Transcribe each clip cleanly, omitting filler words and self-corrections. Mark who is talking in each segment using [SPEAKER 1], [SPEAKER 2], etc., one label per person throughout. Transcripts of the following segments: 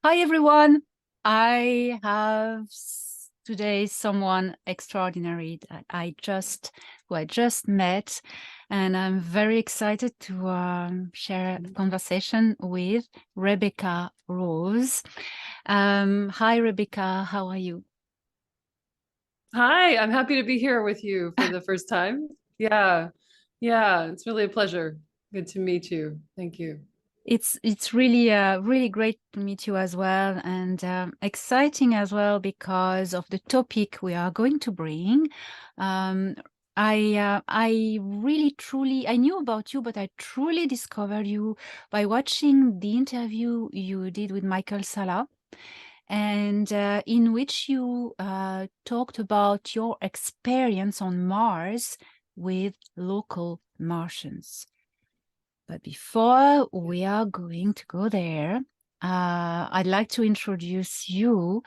[SPEAKER 1] Hi everyone. I have today someone extraordinary that who I just met, and I'm very excited to share a conversation with Rebecca Rose. Hi Rebecca, how are you?
[SPEAKER 2] Hi, I'm happy to be here with you for the first time. Yeah, it's really a pleasure. Good to meet you. Thank you.
[SPEAKER 1] It's really great to meet you as well, and exciting as well because of the topic we are going to bring. Um, I really truly I knew about you, but I truly discovered you by watching the interview you did with Michael Sala, and in which you talked about your experience on Mars with local Martians. But before we are going to go there, I'd like to introduce you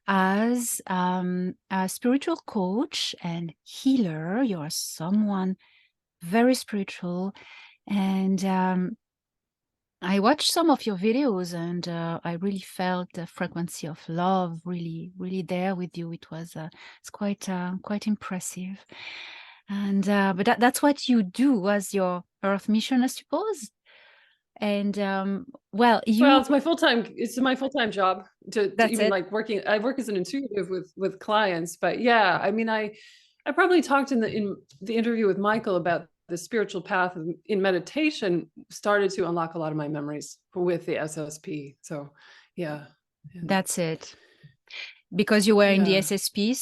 [SPEAKER 1] as a spiritual coach and healer. You're someone very spiritual. And I watched some of your videos, and I really felt the frequency of love really, really there with you. It's quite impressive. And but that's what you do as your Earth mission, I suppose. And well,
[SPEAKER 2] Well,
[SPEAKER 1] you
[SPEAKER 2] it's my full-time job to
[SPEAKER 1] that's
[SPEAKER 2] even
[SPEAKER 1] it.
[SPEAKER 2] like working. I work as an intuitive with clients, but yeah, I mean, I probably talked in the interview with Michael about the spiritual path in meditation started to unlock a lot of my memories with the SSP. So, yeah, and
[SPEAKER 1] That's it. Because you were in the
[SPEAKER 2] yeah,
[SPEAKER 1] SSP,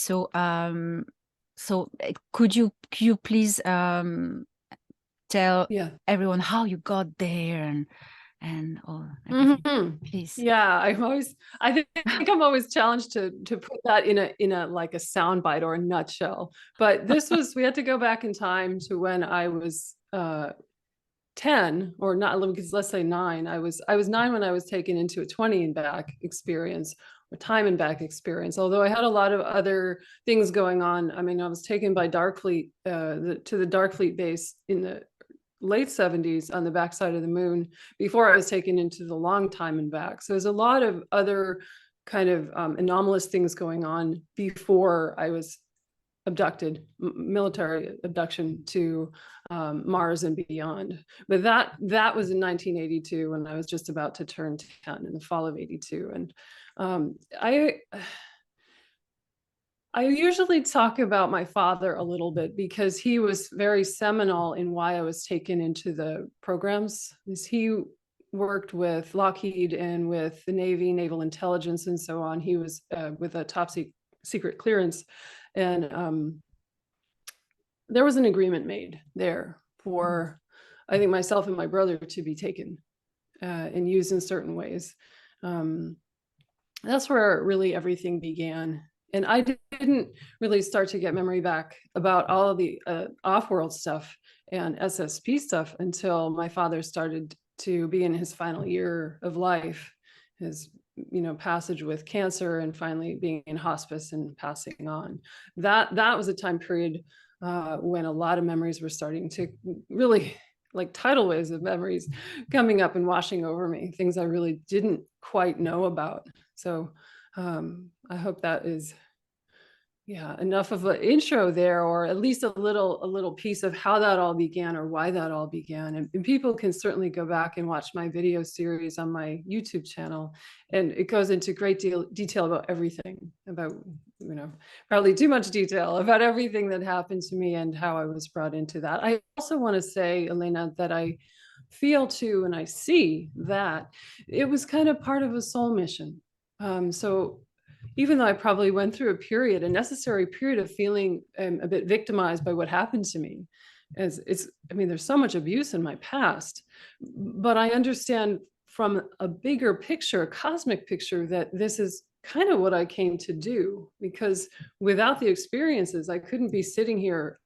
[SPEAKER 1] so could you please tell
[SPEAKER 2] yeah.
[SPEAKER 1] everyone how you got there and all everything,
[SPEAKER 2] hmm
[SPEAKER 1] please.
[SPEAKER 2] Yeah, I think I'm always challenged to put that in a like a soundbite or a nutshell. But we had to go back in time to when I was 10 or not, because let's say 9. I was 9 when I was taken into a 20 and back experience or time and back experience. Although I had a lot of other things going on. I mean, I was taken by Darkfleet to the Darkfleet base in the late 70s on the backside of the moon before I was taken into the long time and back. So there's a lot of other kind of anomalous things going on before I was abducted, military abduction to Mars and beyond. But that was in 1982 when I was just about to turn 10 in the fall of 82. And I usually talk about my father a little bit because he was very seminal in why I was taken into the programs. Is he worked with Lockheed and with the Navy, Naval Intelligence, and so on. He was with a top secret clearance, and there was an agreement made there for, I think, myself and my brother to be taken and used in certain ways. Um, that's where really everything began. And I didn't really start to get memory back about all of the off-world stuff and SSP stuff until my father started to be in his final year of life, his passage with cancer, and finally being in hospice and passing on. That was a time period when a lot of memories were starting to really, like tidal waves of memories coming up and washing over me, things I really didn't quite know about. So I hope that is, yeah, enough of an intro there, or at least a little piece of how that all began or why that all began. And people can certainly go back and watch my video series on my YouTube channel, and it goes into great detail about everything, about probably too much detail about everything that happened to me and how I was brought into that. I also want to say, Elena, that I feel too, and I see that it was kind of part of a soul mission. So even though I probably went through a necessary period of feeling a bit victimized by what happened to me, as I mean, there's so much abuse in my past, but I understand from a bigger picture, a cosmic picture, that this is kind of what I came to do, because without the experiences, I couldn't be sitting here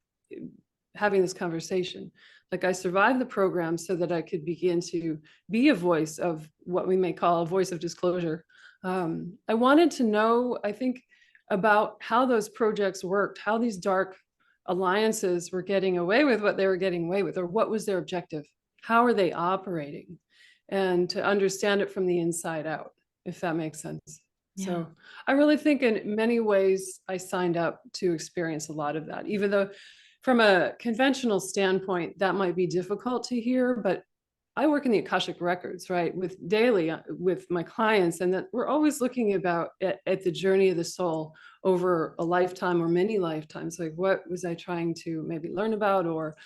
[SPEAKER 2] having this conversation. Like, I survived the program so that I could begin to be a voice of what we may call a voice of disclosure. I wanted to know, I think, about how those projects worked, how these dark alliances were getting away with what they were getting away with, or what was their objective? How are they operating? And to understand it from the inside out. if that makes sense.
[SPEAKER 1] Yeah.
[SPEAKER 2] So I really think in many ways I signed up to experience a lot of that, even though from a conventional standpoint, that might be difficult to hear, but I work in the Akashic records, right, with daily with my clients, and that we're always looking about at the journey of the soul over a lifetime or many lifetimes. Like, what was I trying to maybe learn about or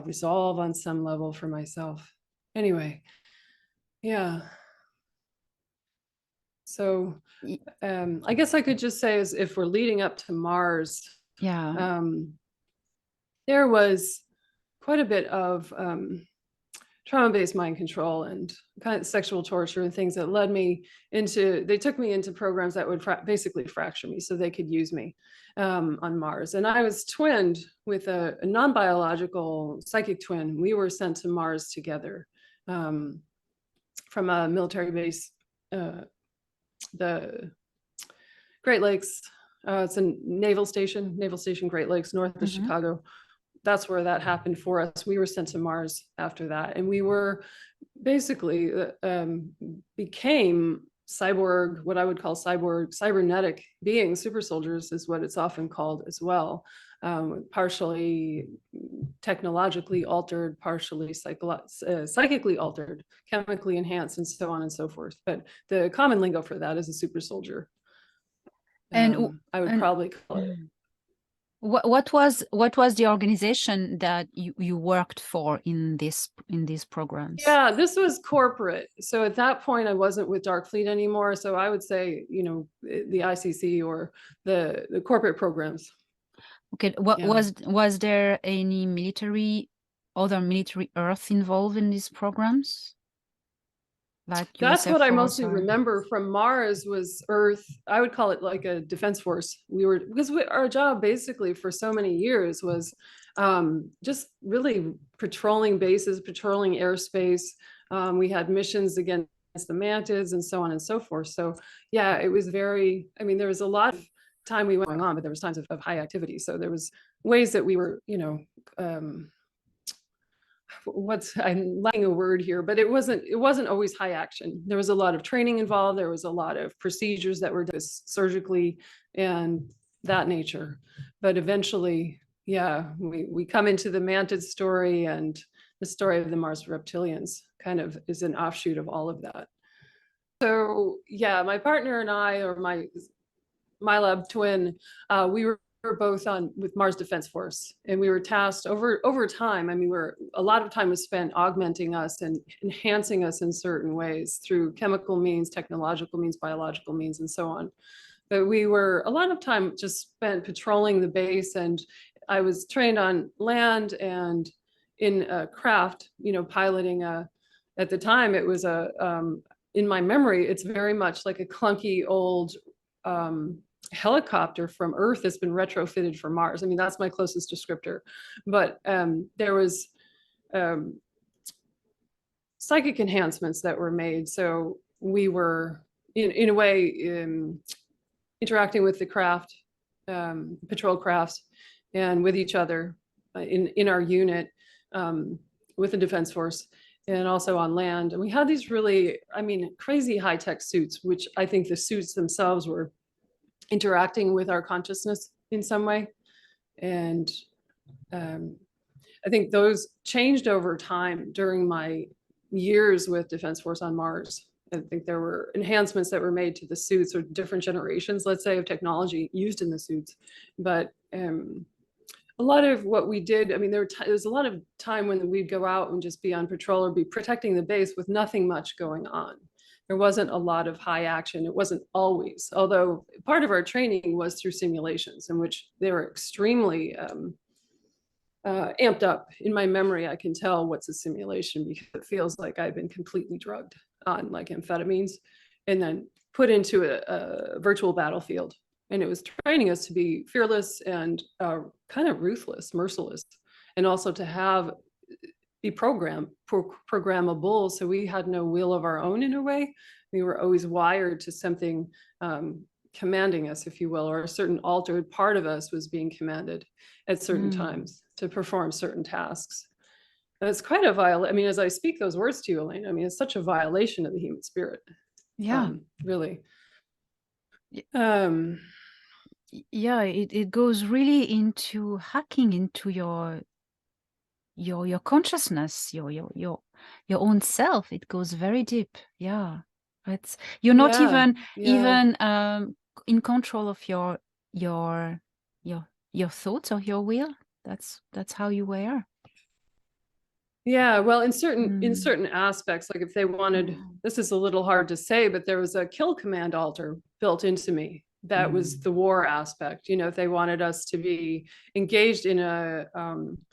[SPEAKER 2] resolve on some level for myself? Anyway, yeah. So I guess I could just say, as if we're leading up to Mars,
[SPEAKER 1] Yeah.
[SPEAKER 2] there was quite a bit of trauma-based mind control and kind of sexual torture and things that led me into, they took me into programs that would basically fracture me so they could use me on Mars. And I was twinned with a non-biological psychic twin. We were sent to Mars together from a military base, the Great Lakes. It's a naval station, Great Lakes, north of Chicago. That's where that happened for us. We were sent to Mars after that. And we were basically became cyborg, what I would call cybernetic beings. Super soldiers is what it's often called as well. Partially technologically altered, partially psychically altered, chemically enhanced, and so on and so forth. But the common lingo for that is a super soldier.
[SPEAKER 1] And
[SPEAKER 2] I would probably call it.
[SPEAKER 1] What was the organization that you worked for in these programs?
[SPEAKER 2] Yeah, this was corporate. So at that point, I wasn't with Dark Fleet anymore. So I would say, you know, the ICC or the corporate programs.
[SPEAKER 1] Okay, was there any other military Earth involved in these programs? Like
[SPEAKER 2] that's
[SPEAKER 1] USF
[SPEAKER 2] what I
[SPEAKER 1] Force
[SPEAKER 2] mostly remember from Mars was Earth. I would call it like a defense force. We were, because our job basically for so many years was just really patrolling bases, patrolling airspace. We had missions against the mantids and so on and so forth. So yeah, it was very, I mean, there was a lot of time we went going on, but there was times of high activity. So there was ways that we were, you know, I'm lacking a word here, but it wasn't always high action. There was a lot of training involved. There was a lot of procedures that were done surgically and that nature. But eventually, yeah, we come into the mantid story, and the story of the Mars reptilians kind of is an offshoot of all of that. So yeah, my partner and I, or my lab twin, we were both on with Mars Defense Force, and we were tasked over time. I mean, a lot of time was spent augmenting us and enhancing us in certain ways through chemical means, technological means, biological means, and so on. But we were a lot of time just spent patrolling the base, and I was trained on land and in a craft, you know, piloting at the time it was in my memory, it's very much like a clunky old helicopter from Earth that's been retrofitted for Mars. I mean, that's my closest descriptor. But there was psychic enhancements that were made. So we were, in a way, interacting with the craft, patrol crafts, and with each other in our unit with the Defense Force, and also on land. And we had these really, I mean, crazy high-tech suits, which I think the suits themselves were interacting with our consciousness in some way. And I think those changed over time during my years with Defense Force on Mars. I think there were enhancements that were made to the suits, or different generations, let's say, of technology used in the suits. But a lot of what we did, I mean, there was a lot of time when we'd go out and just be on patrol or be protecting the base with nothing much going on. There wasn't a lot of high action. It wasn't always, although part of our training was through simulations, in which they were extremely amped up. In my memory, I can tell what's a simulation because it feels like I've been completely drugged on like amphetamines and then put into a virtual battlefield. And it was training us to be fearless and kind of ruthless, merciless, and also to be programmable. So we had no will of our own in a way. We were always wired to something commanding us, if you will, or a certain altered part of us was being commanded at certain times to perform certain tasks. And it's quite a violation. I mean, as I speak those words to you, Elaine, I mean, it's such a violation of the human spirit.
[SPEAKER 1] Yeah.
[SPEAKER 2] Really.
[SPEAKER 1] Y-
[SPEAKER 2] Um,
[SPEAKER 1] Yeah, it goes really into hacking into your consciousness, your own self. It goes very deep. Yeah. It's you're not
[SPEAKER 2] yeah,
[SPEAKER 1] even
[SPEAKER 2] yeah.
[SPEAKER 1] even in control of your your thoughts or your will. That's how you were.
[SPEAKER 2] Yeah, well, in
[SPEAKER 1] Mm.
[SPEAKER 2] certain aspects, like if they wanted,
[SPEAKER 1] Mm.
[SPEAKER 2] this is a little hard to say, but there was a kill command altar built into me. That was
[SPEAKER 1] Mm.
[SPEAKER 2] the war aspect. You know, if they wanted us to be engaged in a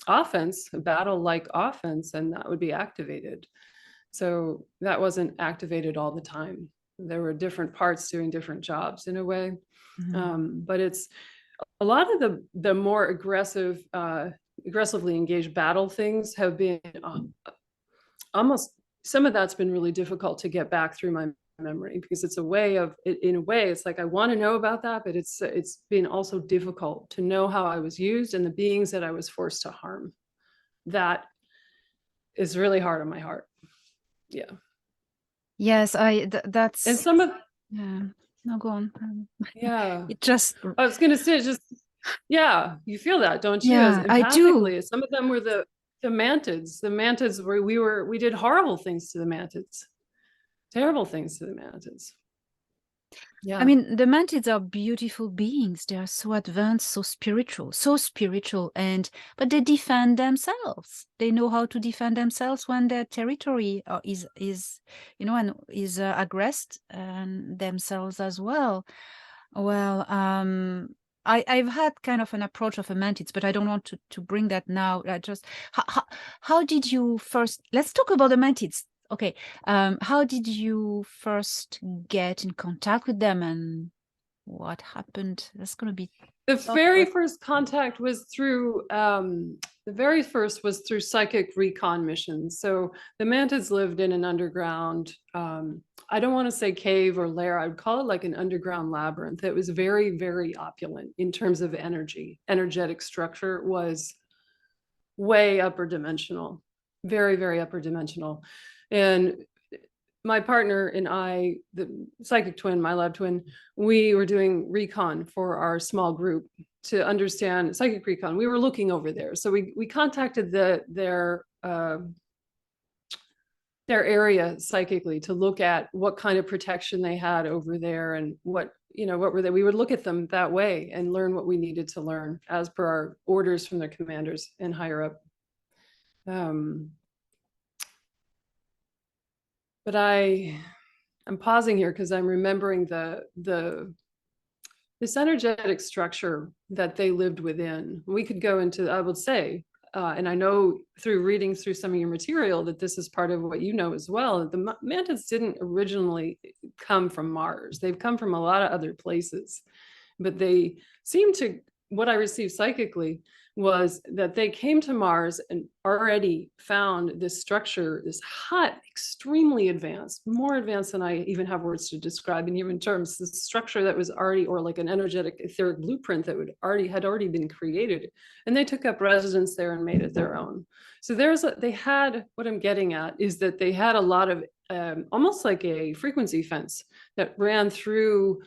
[SPEAKER 2] offense, a battle-like offense, and that would be activated. So that wasn't activated all the time. There were different parts doing different jobs in a way.
[SPEAKER 1] Mm.
[SPEAKER 2] But it's a lot of the more aggressively engaged battle things have been almost, some of that's been really difficult to get back through my memory, because it's a way of, in a way, it's like I want to know about that, but it's been also difficult to know how I was used and the beings that I was forced to harm. That is really hard on my heart. Yeah.
[SPEAKER 1] Yes,
[SPEAKER 2] And
[SPEAKER 1] that's
[SPEAKER 2] some of,
[SPEAKER 1] yeah. No, go on.
[SPEAKER 2] yeah,
[SPEAKER 1] It just
[SPEAKER 2] I was going to say, just, yeah, you feel that, don't you? As
[SPEAKER 1] yeah, I do.
[SPEAKER 2] empathically, some of them were the mantids. The mantids were, we did horrible things to the mantids, terrible things to the mantids.
[SPEAKER 1] I
[SPEAKER 2] Yeah.
[SPEAKER 1] mean, the mantids are beautiful beings. They are so advanced, so spiritual, and but they defend themselves. They know how to defend themselves when their territory is and is aggressed themselves as well. Well, I've had kind of an approach of a mantids, but I don't want to bring that now. I just how did you first? Let's talk about the mantids. Okay, how did you first get in contact with them and what happened? That's gonna be
[SPEAKER 2] The
[SPEAKER 1] tough.
[SPEAKER 2] very first contact was through psychic recon missions. So the mantids lived in an underground, I don't want to say cave or lair, I would call it like an underground labyrinth. It was very, very opulent in terms of energy. Energetic structure was way upper dimensional, very, very upper dimensional. And my partner and I, the psychic twin, my lab twin, we were doing recon for our small group to understand psychic recon. We were looking over there. So we contacted their area psychically to look at what kind of protection they had over there, and what were they. We would look at them that way and learn what we needed to learn as per our orders from their commanders and higher up. But I'm pausing here because I'm remembering this energetic structure that they lived within. We could go into, I would say, and I know through reading through some of your material that this is part of what you know as well. The mantids didn't originally come from Mars. They've come from a lot of other places, but they seem to, what I received psychically was that they came to Mars and already found this structure, this hot, extremely advanced, more advanced than I even have words to describe in human terms, this structure that was already, or like an energetic etheric blueprint that had already been created. And they took up residence there and made it their own. So they had, what I'm getting at is that they had a lot of almost like a frequency fence that ran through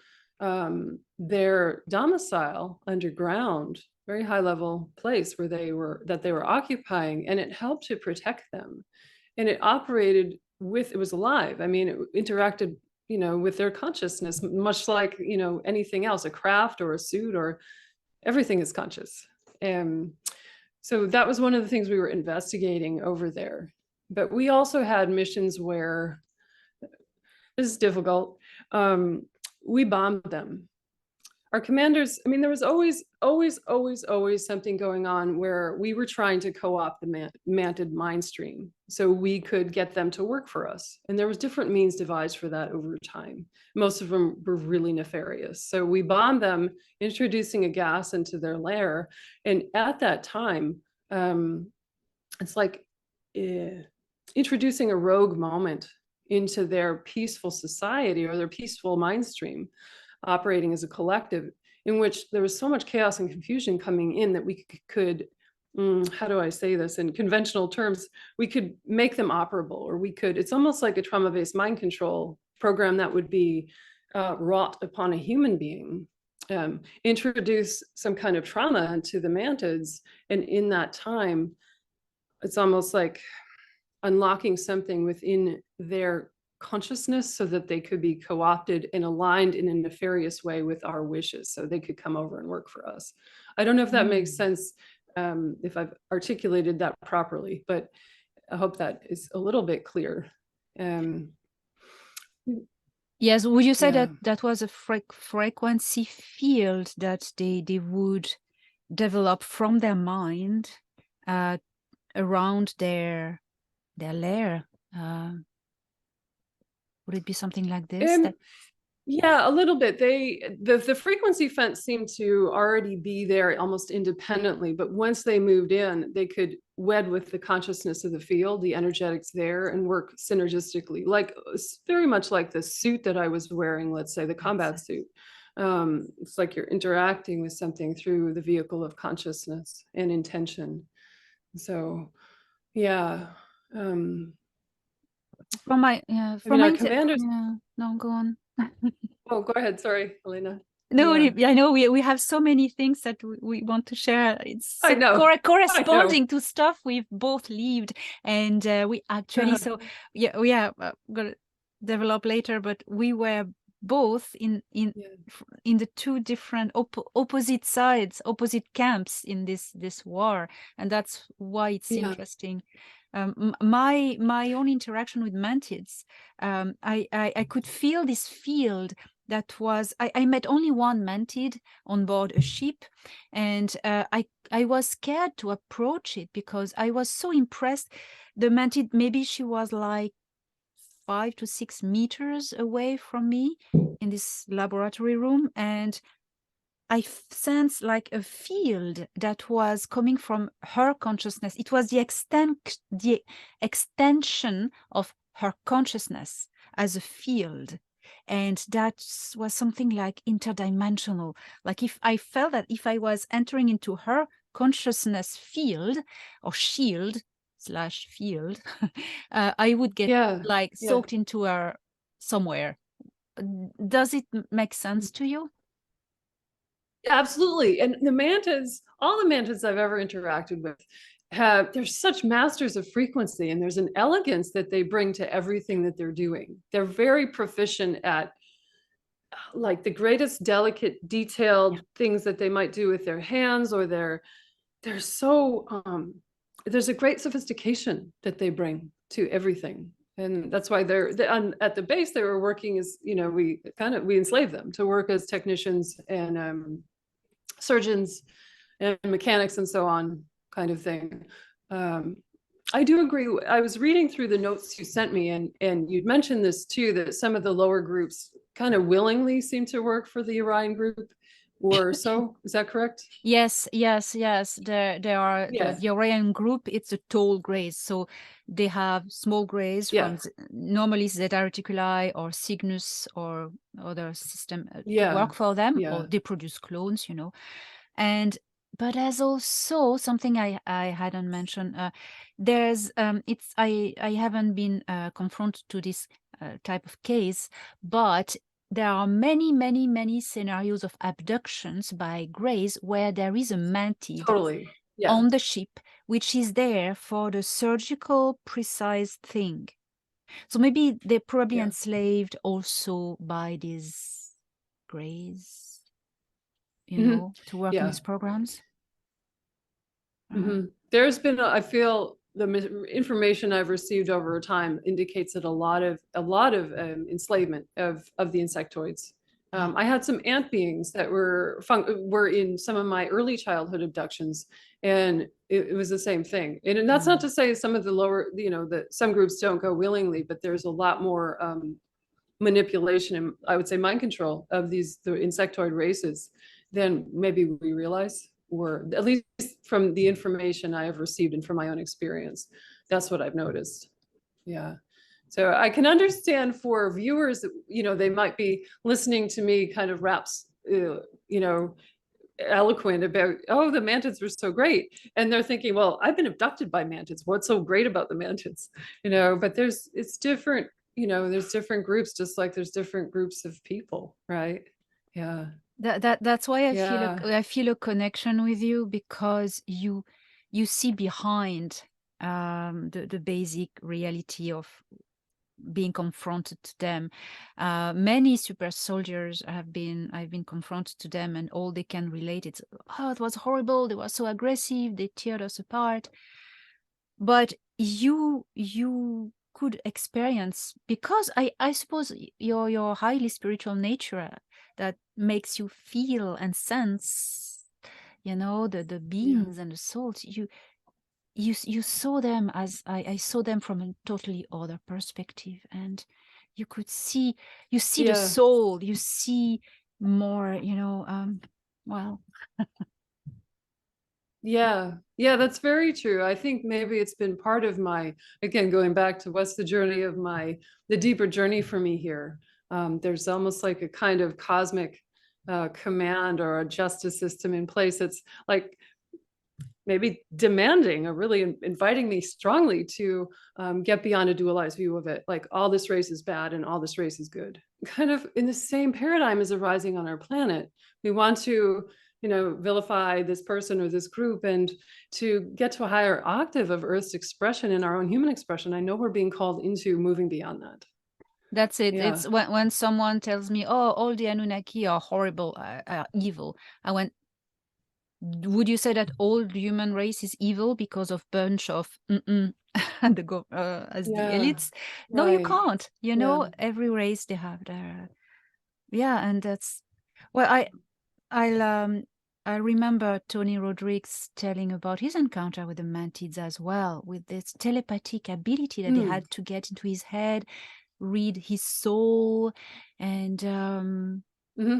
[SPEAKER 2] their domicile underground, very high level place where they were occupying, and it helped to protect them. And it operated with, it was alive. I mean, it interacted, with their consciousness, much like, anything else, a craft or a suit, or everything is conscious. And so that was one of the things we were investigating over there. But we also had missions where, this is difficult, we bombed them. Our commanders, I mean, there was always something going on where we were trying to co-opt the mantid mind stream so we could get them to work for us. And there was different means devised for that over time. Most of them were really nefarious. So we bombed them, introducing a gas into their lair. And at that time, it's like introducing a rogue moment into their peaceful society or their peaceful mind stream, operating as a collective, in which there was so much chaos and confusion coming in that we could how do I say this in conventional terms, we could make them operable, or we could, it's almost like a trauma-based mind control program that would be wrought upon a human being, introduce some kind of trauma into the mantids. And in that time, it's almost like unlocking something within their consciousness so that they could be co-opted and aligned in a nefarious way with our wishes, so they could come over and work for us. I don't know if that makes sense, if I've articulated that properly, but I hope that is a little bit clear.
[SPEAKER 1] Yes, would you say
[SPEAKER 2] Yeah.
[SPEAKER 1] that that was a frequency field that they would develop from their mind around their lair? Would it be something like this?
[SPEAKER 2] Yeah, a little bit. The frequency fence seemed to already be there almost independently, but once they moved in, they could wed with the consciousness of the field, the energetics there, and work synergistically, like very much like the suit that I was wearing, let's say the combat suit. It's like you're interacting with something through the vehicle of consciousness and intention. So, yeah.
[SPEAKER 1] From my
[SPEAKER 2] our commanders.
[SPEAKER 1] yeah, no, go on.
[SPEAKER 2] Oh, go ahead. Sorry, Elena.
[SPEAKER 1] No,
[SPEAKER 2] Yeah.
[SPEAKER 1] I know we have so many things that we want to share. It's
[SPEAKER 2] I
[SPEAKER 1] so
[SPEAKER 2] know.
[SPEAKER 1] corresponding to stuff we've both lived, and we actually yeah, gonna develop later. But we were both in the two different opposite sides, opposite camps in this war, and that's why it's interesting. My own interaction with mantids, I could feel this field that was, I met only one mantid on board a ship, and I was scared to approach it because I was so impressed. The mantid, maybe she was like 5 to 6 meters away from me in this laboratory room, and I sensed like a field that was coming from her consciousness. It was the extension of her consciousness as a field. And that was something like interdimensional. Like if I felt that if I was entering into her consciousness field or shield / field, I would get soaked into her somewhere. Does it make sense to you?
[SPEAKER 2] Absolutely. And the mantids, all the mantids I've ever interacted with, they're such masters of frequency, and there's an elegance that they bring to everything that they're doing. They're very proficient at like the greatest delicate detailed things that they might do with their hands, or they're so there's a great sophistication that they bring to everything. And that's why they're at the base, they were working as, we enslaved them to work as technicians and surgeons and mechanics and so on, kind of thing. I do agree. I was reading through the notes you sent me, and you'd mentioned this too, that some of the lower groups kind of willingly seem to work for the Orion group or so. Is that correct?
[SPEAKER 1] Yes. There are the Orion group. It's a tall grays, so they have small grays from normally Zeta Reticuli or Cygnus or other system to work for them, or they produce clones, and but there's also something I hadn't mentioned. There's I haven't been confronted to this type of case, but there are many scenarios of abductions by grays where there is a mantid on the ship, which is there for the surgical precise thing. So maybe they're probably enslaved also by these grays, to work in these programs.
[SPEAKER 2] There's been, I feel the information I've received over time indicates that a lot of enslavement of the insectoids. I had some ant beings that were in some of my early childhood abductions, and it was the same thing. And that's not to say some of the lower, that some groups don't go willingly, but there's a lot more manipulation and, I would say, mind control of the insectoid races than maybe we realize, or at least from the information I have received and from my own experience. That's what I've noticed. Yeah. So I can understand for viewers that, they might be listening to me kind of eloquent about, oh, the mantids were so great. And they're thinking, well, I've been abducted by mantids. What's so great about the mantids? But it's different there's different groups, just like there's different groups of people, right? Yeah.
[SPEAKER 1] That's why
[SPEAKER 2] Yeah.
[SPEAKER 1] I feel a connection with you, because you see behind the basic reality of being confronted to them. Many super soldiers I've been confronted to them, and all they can relate it's, oh, it was horrible, they were so aggressive, they teared us apart. But you could experience, because I suppose your highly spiritual nature that makes you feel and sense, the
[SPEAKER 2] Yeah.
[SPEAKER 1] beings and the souls. You saw them as I saw them from a totally other perspective, and you could see the
[SPEAKER 2] Yeah.
[SPEAKER 1] soul, you see more, well.
[SPEAKER 2] Yeah. Yeah, that's very true. I think maybe it's been part of my, again, going back to what's the journey of the deeper journey for me here. There's almost like a kind of cosmic command or a justice system in place. It's like maybe demanding or really inviting me strongly to get beyond a dualized view of it. Like all this race is bad and all this race is good. Kind of in the same paradigm as arising on our planet. We want to vilify this person or this group, and to get to a higher octave of Earth's expression and our own human expression. I know we're being called into moving beyond that.
[SPEAKER 1] That's it.
[SPEAKER 2] Yeah.
[SPEAKER 1] It's when someone tells me, oh, all the Anunnaki are horrible, are evil. I went, would you say that all the human race is evil because of bunch of as the
[SPEAKER 2] Yeah.
[SPEAKER 1] elites? No, you
[SPEAKER 2] Right.
[SPEAKER 1] can't.
[SPEAKER 2] Yeah.
[SPEAKER 1] Every race they have their, yeah, and that's, well, I remember Tony Rodriguez telling about his encounter with the mantids as well, with this telepathic ability that they
[SPEAKER 2] Mm.
[SPEAKER 1] had to get into his head, read his soul, and
[SPEAKER 2] Mm-hmm.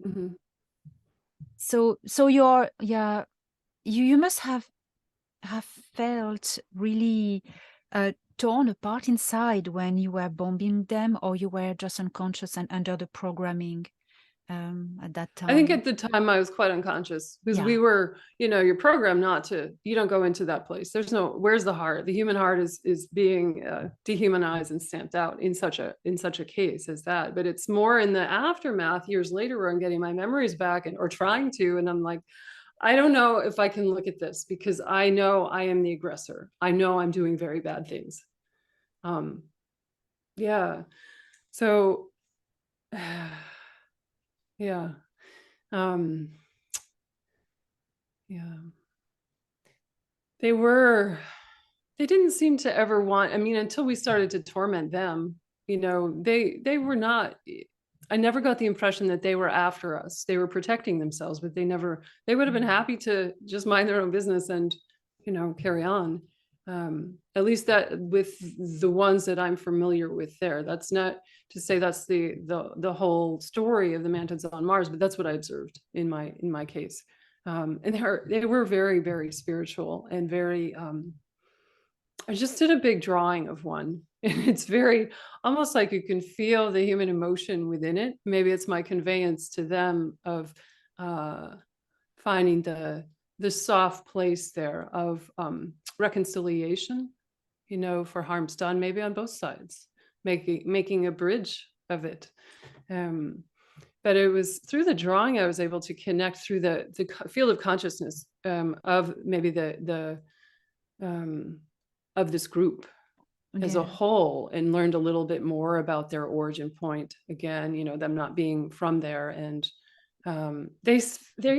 [SPEAKER 2] Mm-hmm.
[SPEAKER 1] so you're, yeah, you must have felt really torn apart inside when you were bombing them, or you were just unconscious and under the programming at that
[SPEAKER 2] I think
[SPEAKER 1] time.
[SPEAKER 2] at the time I was quite unconscious, because
[SPEAKER 1] Yeah,
[SPEAKER 2] we were, you're programmed not to, you don't go into that place. Where's the heart? The human heart is being dehumanized and stamped out in such a case as that. But it's more in the aftermath, years later, where I'm getting my memories back, or trying to, and I'm like, I don't know if I can look at this, because I know I am the aggressor. I know I'm doing very bad things. Yeah. So, yeah. Um, yeah. They didn't seem to ever want, I mean, until we started to torment them, they were not, I never got the impression that they were after us. They were protecting themselves, but they would have been happy to just mind their own business and, carry on. At least that with the ones that I'm familiar with there. That's not to say that's the whole story of the Mantids on Mars, but that's what I observed in my case. And they were very, very spiritual and very, I just did a big drawing of one, and it's very, almost like you can feel the human emotion within it. Maybe it's my conveyance to them of finding the soft place there of reconciliation, for harms done, maybe on both sides, making a bridge of it. But it was through the drawing I was able to connect through the field of consciousness of maybe the of this group as a
[SPEAKER 1] yeah.
[SPEAKER 2] whole, and learned a little bit more about their origin point. Again, them not being from there, and they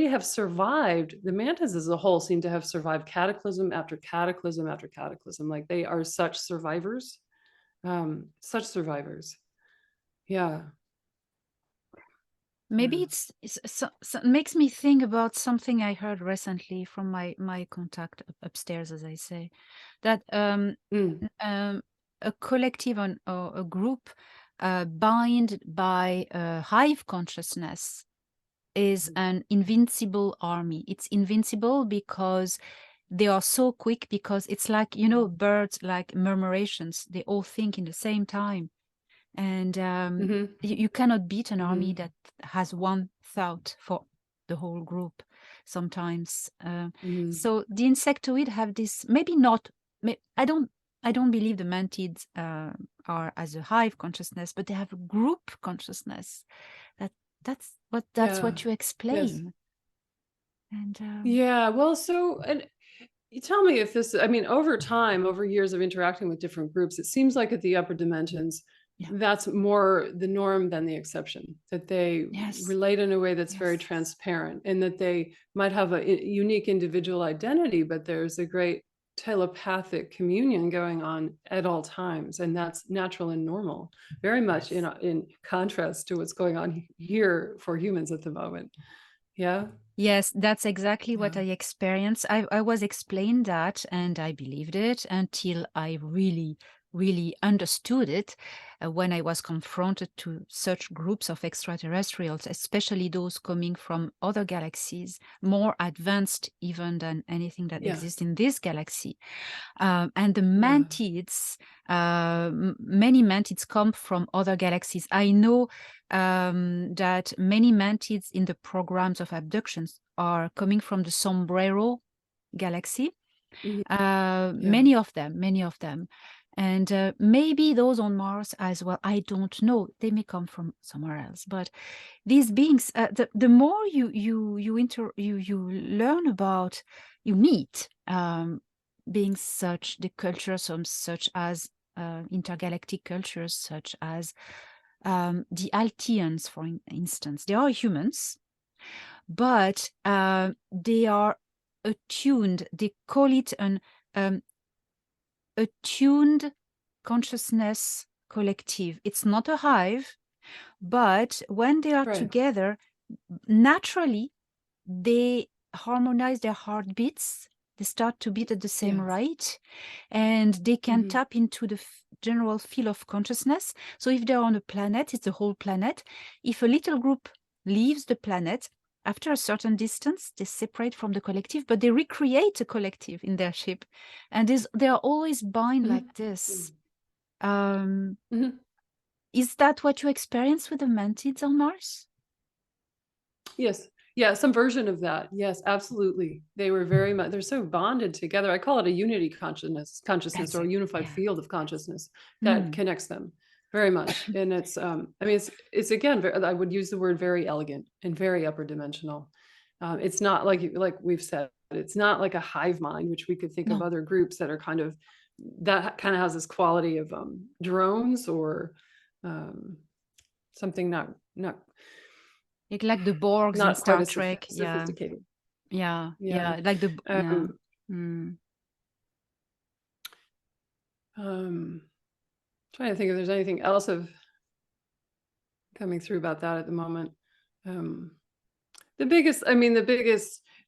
[SPEAKER 2] have survived. The mantas as a whole seem to have survived cataclysm after cataclysm after cataclysm. Like they are such survivors, such survivors. Yeah.
[SPEAKER 1] Maybe
[SPEAKER 2] Yeah.
[SPEAKER 1] it's makes me think about something I heard recently from my contact upstairs, as I say, that
[SPEAKER 2] Mm.
[SPEAKER 1] a collective or a group bind by hive consciousness is an invincible army. It's invincible because they are so quick, because it's like, birds, like murmurations, they all think in the same time, and
[SPEAKER 2] Mm-hmm.
[SPEAKER 1] you cannot beat an army
[SPEAKER 2] Mm-hmm.
[SPEAKER 1] that has one thought for the whole group sometimes.
[SPEAKER 2] Mm-hmm.
[SPEAKER 1] So the insectoid have this, maybe not, I don't believe the mantids are as a hive consciousness, but they have a group consciousness. That's
[SPEAKER 2] Yeah.
[SPEAKER 1] what you
[SPEAKER 2] Yes.
[SPEAKER 1] explain. And
[SPEAKER 2] Yeah. Well, so, and you tell me if this, I mean, over time, over years of interacting with different groups, it seems like at the upper dimensions,
[SPEAKER 1] yeah,
[SPEAKER 2] that's more the norm than the exception, that they
[SPEAKER 1] yes,
[SPEAKER 2] relate in a way that's very
[SPEAKER 1] yes,
[SPEAKER 2] transparent, and that they might have a unique individual identity, but there's a great telepathic communion going on at all times. And that's natural and normal, very much
[SPEAKER 1] yes.
[SPEAKER 2] in contrast to what's going on here for humans at the moment. Yeah.
[SPEAKER 1] Yes, that's exactly what
[SPEAKER 2] Yeah.
[SPEAKER 1] I experienced. I was explained that, and I believed it until I really, really understood it when I was confronted to such groups of extraterrestrials, especially those coming from other galaxies, more advanced even than anything that
[SPEAKER 2] Yeah.
[SPEAKER 1] exists in this galaxy. And the
[SPEAKER 2] Yeah.
[SPEAKER 1] mantids, many mantids come from other galaxies. I know that many mantids in the programs of abductions are coming from the Sombrero galaxy.
[SPEAKER 2] Mhm. Yeah.
[SPEAKER 1] Many of them. And maybe those on Mars as well. I don't know. They may come from somewhere else. But these beings, the more you learn about, you meet beings such, the cultures such as intergalactic cultures, such as the Altians, for instance. They are humans, but they are attuned. They call it an attuned consciousness collective. It's not a hive, but when they are
[SPEAKER 2] Right.
[SPEAKER 1] together, naturally, they harmonize their heartbeats. They start to beat at the same
[SPEAKER 2] Yes.
[SPEAKER 1] rate, and they can
[SPEAKER 2] Mhm.
[SPEAKER 1] tap into the general field of consciousness. So if they're on a planet, it's the whole planet. If a little group leaves the planet, after a certain distance, they separate from the collective, but they recreate a collective in their ship. And they are always bound
[SPEAKER 2] Mhm.
[SPEAKER 1] like this. Um,
[SPEAKER 2] Mhm.
[SPEAKER 1] is that what you experience with the mantids on Mars?
[SPEAKER 2] Yes. Yeah, some version of that. Yes, absolutely. They were very much, they're so bonded together. I call it a unity consciousness
[SPEAKER 1] That's
[SPEAKER 2] or a
[SPEAKER 1] it.
[SPEAKER 2] unified
[SPEAKER 1] Yeah.
[SPEAKER 2] field of consciousness that
[SPEAKER 1] Mm.
[SPEAKER 2] connects them very much. And it's I mean it's again I would use the word very elegant and very upper dimensional. It's not like we've said, it's not like a hive mind, which we could think of
[SPEAKER 1] No,
[SPEAKER 2] other groups that are kind of that kind of has this quality of drones or um something not
[SPEAKER 1] like the Borgs in
[SPEAKER 2] not quite
[SPEAKER 1] Star
[SPEAKER 2] as
[SPEAKER 1] Trek. Yeah.
[SPEAKER 2] sophisticated.
[SPEAKER 1] Yeah,
[SPEAKER 2] Yeah.
[SPEAKER 1] yeah, like yeah.
[SPEAKER 2] Um,
[SPEAKER 1] Mm.
[SPEAKER 2] Trying to think if there's anything else of coming through about that at the moment. Um, the biggest,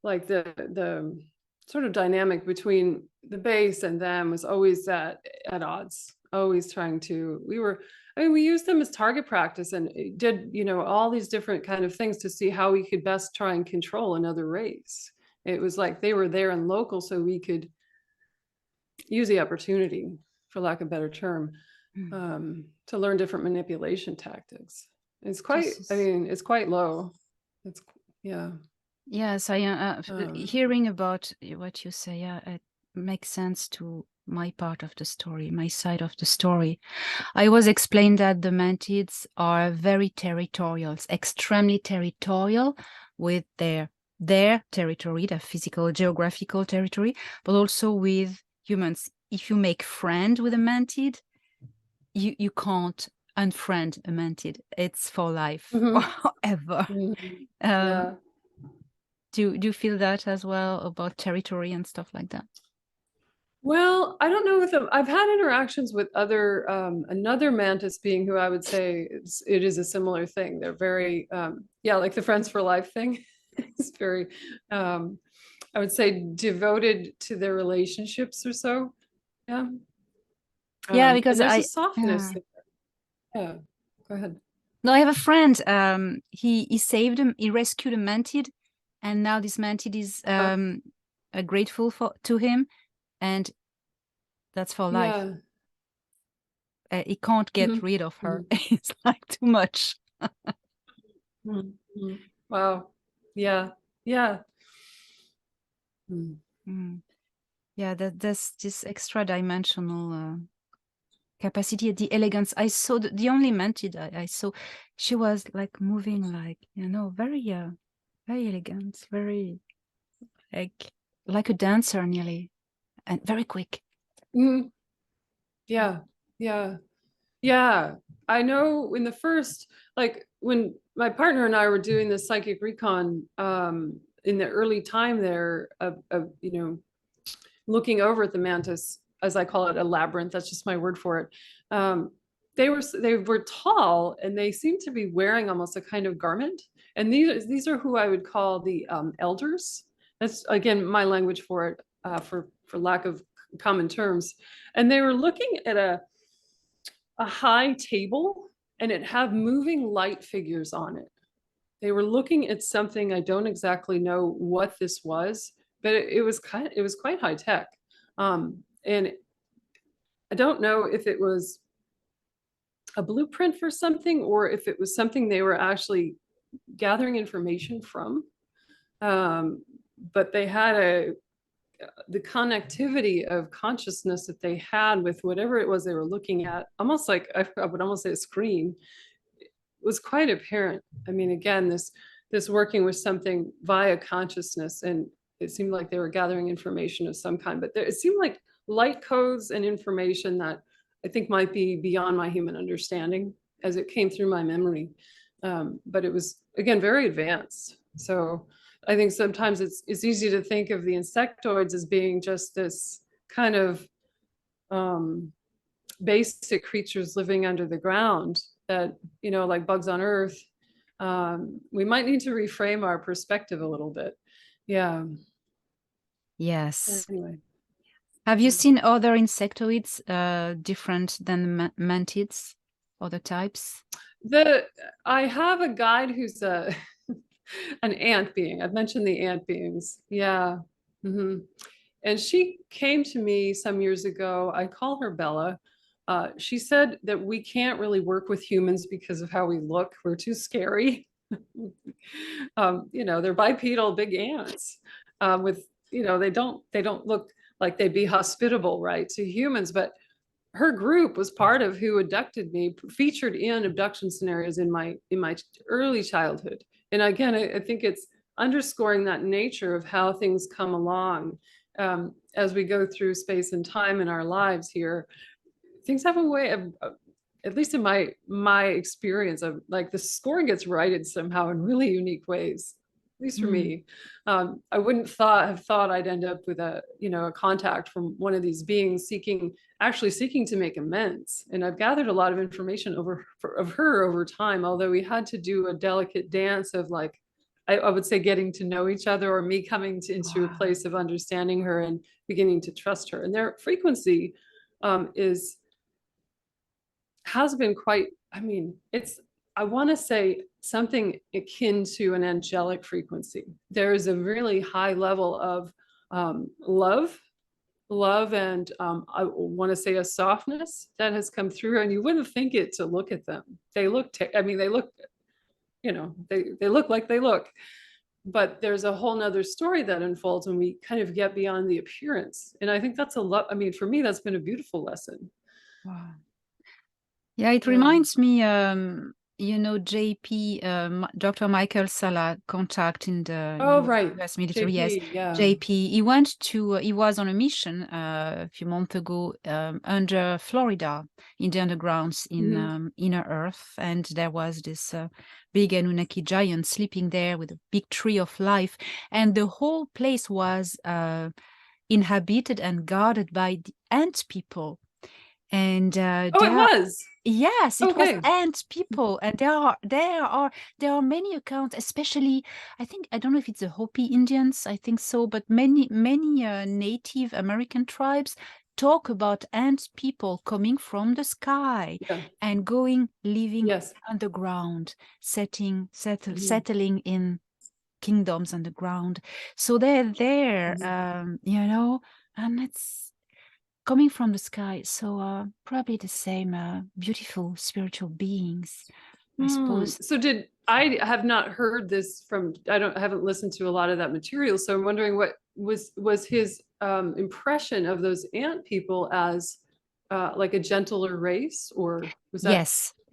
[SPEAKER 2] like the sort of dynamic between the base and them was always that at odds, always trying to, we used them as target practice and did, all these different kind of things to see how we could best try and control another race. It was like they were there and local so we could use the opportunity, for lack of a better term,
[SPEAKER 1] Mm.
[SPEAKER 2] to learn different manipulation tactics.
[SPEAKER 1] This is
[SPEAKER 2] It's quite low. It's, yeah.
[SPEAKER 1] yes. I
[SPEAKER 2] Um,
[SPEAKER 1] hearing about what you say. Yeah, it makes sense to my part of the story, my side of the story. I was explained that the mantids are very territorial, extremely territorial with their territory, their physical, geographical territory, but also with humans. If you make friend with a mantid, you can't unfriend a mantid. It's for life,
[SPEAKER 2] mhm,
[SPEAKER 1] forever.
[SPEAKER 2] mhm,
[SPEAKER 1] Um,
[SPEAKER 2] yeah.
[SPEAKER 1] do you feel that as well about territory and stuff like that?
[SPEAKER 2] Well, I don't know if I've had interactions with another mantis being who I would say it is a similar thing. They're very, yeah, like the friends for life thing. It's very, um, I would say devoted to their relationships or so. Yeah.
[SPEAKER 1] Yeah, because
[SPEAKER 2] And there's a
[SPEAKER 1] I
[SPEAKER 2] softness there. Yeah. Go ahead.
[SPEAKER 1] no, I have a friend. He saved him. He rescued a mantid, and now this mantid is grateful to him, and that's for life.
[SPEAKER 2] Yeah.
[SPEAKER 1] He can't get
[SPEAKER 2] Mhm,
[SPEAKER 1] rid of her.
[SPEAKER 2] mhm,
[SPEAKER 1] It's like too much.
[SPEAKER 2] mhm, mhm. Wow. Yeah. Yeah. Mm.
[SPEAKER 1] Mm. Yeah, that's this extra dimensional capacity, the elegance. I saw the only mantid I saw, she was like moving like, very very elegant, very like a dancer nearly, and very quick.
[SPEAKER 2] Mm, yeah, yeah. Yeah, I know in the first, like when my partner and I were doing the psychic recon in the early time there of looking over at the mantis, as I call it, a labyrinth. That's just my word for it. Um, they were tall and they seemed to be wearing almost a kind of garment. And these are who I would call the elders. That's again my language for it, for lack of common terms. And they were looking at a high table and it had moving light figures on it. They were looking at something, I don't exactly know what this was, but it was quite high tech. And I don't know if it was a blueprint for something or if it was something they were actually gathering information from. But they had the connectivity of consciousness that they had with whatever it was they were looking at, almost like I would almost say a screen, was quite apparent. I mean, again, this working with something via consciousness, and it seemed like they were gathering information of some kind, but it seemed like light codes and information that I think might be beyond my human understanding as it came through my memory. But it was, again, very advanced. So I think sometimes it's easy to think of the insectoids as being just this kind of basic creatures living under the ground that, like bugs on Earth. We might need to reframe our perspective a little bit. Yeah.
[SPEAKER 1] Yes.
[SPEAKER 2] Anyway.
[SPEAKER 1] Have you seen other insectoids different than mantids, other types?
[SPEAKER 2] I have a guide who's an ant being. I've mentioned the ant beings. Yeah. Mm-hmm. And she came to me some years ago. I call her Bella. She said that we can't really work with humans because of how we look. We're too scary. They're bipedal big ants with, they don't look like they'd be hospitable, right, to humans. But her group was part of who abducted me, featured in abduction scenarios in my early childhood. And again, I think it's underscoring that nature of how things come along as we go through space and time in our lives here. Things have a way of, at least in my experience, of like the scoring gets righted somehow in really unique ways. At least for me, I wouldn't have thought I'd end up with a contact from one of these beings actually seeking to make amends. And I've gathered a lot of information of her over time, although we had to do a delicate dance of like, I would say getting to know each other, or me coming into a place of understanding her and beginning to trust her. And their frequency has been quite, I want to say something akin to an angelic frequency. There is a really high level of love, and I want to say a softness that has come through, and you wouldn't think it to look at them. They look, they look, they look like they look, but there's a whole nother story that unfolds when we kind of get beyond the appearance. And I think that's a lot. For me, that's been a beautiful lesson.
[SPEAKER 1] Wow. Yeah, it reminds me, JP, Dr. Michael Sala contact in the
[SPEAKER 2] Right.
[SPEAKER 1] US military.
[SPEAKER 2] JP,
[SPEAKER 1] Yes,
[SPEAKER 2] yeah.
[SPEAKER 1] JP. He was on a mission a few months ago under Florida in the undergrounds in inner Earth, and there was this big Anunnaki giant sleeping there with a big tree of life, and the whole place was inhabited and guarded by the ant people. And
[SPEAKER 2] it was.
[SPEAKER 1] yes, it was
[SPEAKER 2] Okay.
[SPEAKER 1] ant people, and there are many accounts, especially I think, I don't know if it's the Hopi Indians, I think so, but many Native American tribes talk about ant people coming from the sky and living underground, settling in kingdoms underground. So they're there, and it's coming from the sky. So probably the same beautiful spiritual beings, I suppose.
[SPEAKER 2] So I have not heard this I haven't listened to a lot of that material. So I'm wondering what was his impression of those ant people as like a gentler race, or was that?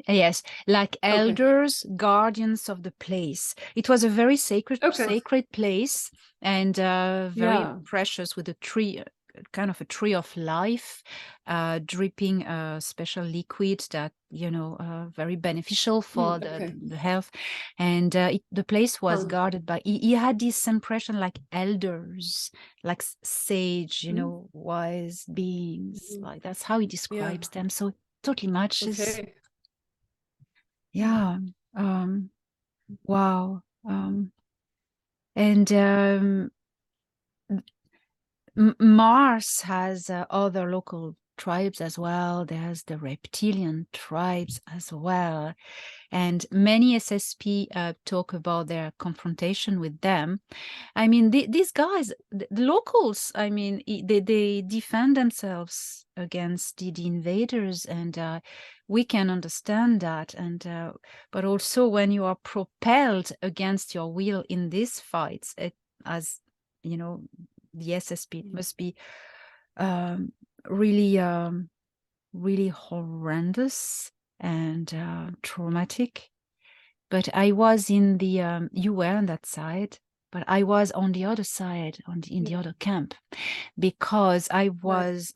[SPEAKER 1] Yes, like
[SPEAKER 2] Okay.
[SPEAKER 1] elders, guardians of the place. It was a very
[SPEAKER 2] Okay.
[SPEAKER 1] sacred place, and very
[SPEAKER 2] Yeah.
[SPEAKER 1] precious, with a tree, kind of a tree of life, dripping a special liquid that, very beneficial for
[SPEAKER 2] Okay.
[SPEAKER 1] the health. And the place was
[SPEAKER 2] Huh.
[SPEAKER 1] guarded by. He had this impression like elders, like sage,
[SPEAKER 2] Mm,
[SPEAKER 1] wise beings.
[SPEAKER 2] mhm.
[SPEAKER 1] Like that's how he
[SPEAKER 2] Yeah.
[SPEAKER 1] describes them. So totally matches.
[SPEAKER 2] Okay.
[SPEAKER 1] Yeah. Um, wow. And Mars has other local tribes as well. There's the reptilian tribes as well. And many SSP talk about their confrontation with them. I mean, these guys, the locals, I mean, they defend themselves against the invaders, and we can understand that. And but also, when you are propelled against your will in these fights, as you know, the SSP, it must be um, really, really horrendous and traumatic. But I was in the you were on that side, but I was on the other side, in the
[SPEAKER 2] Yeah.
[SPEAKER 1] other camp, because I
[SPEAKER 2] Right.
[SPEAKER 1] was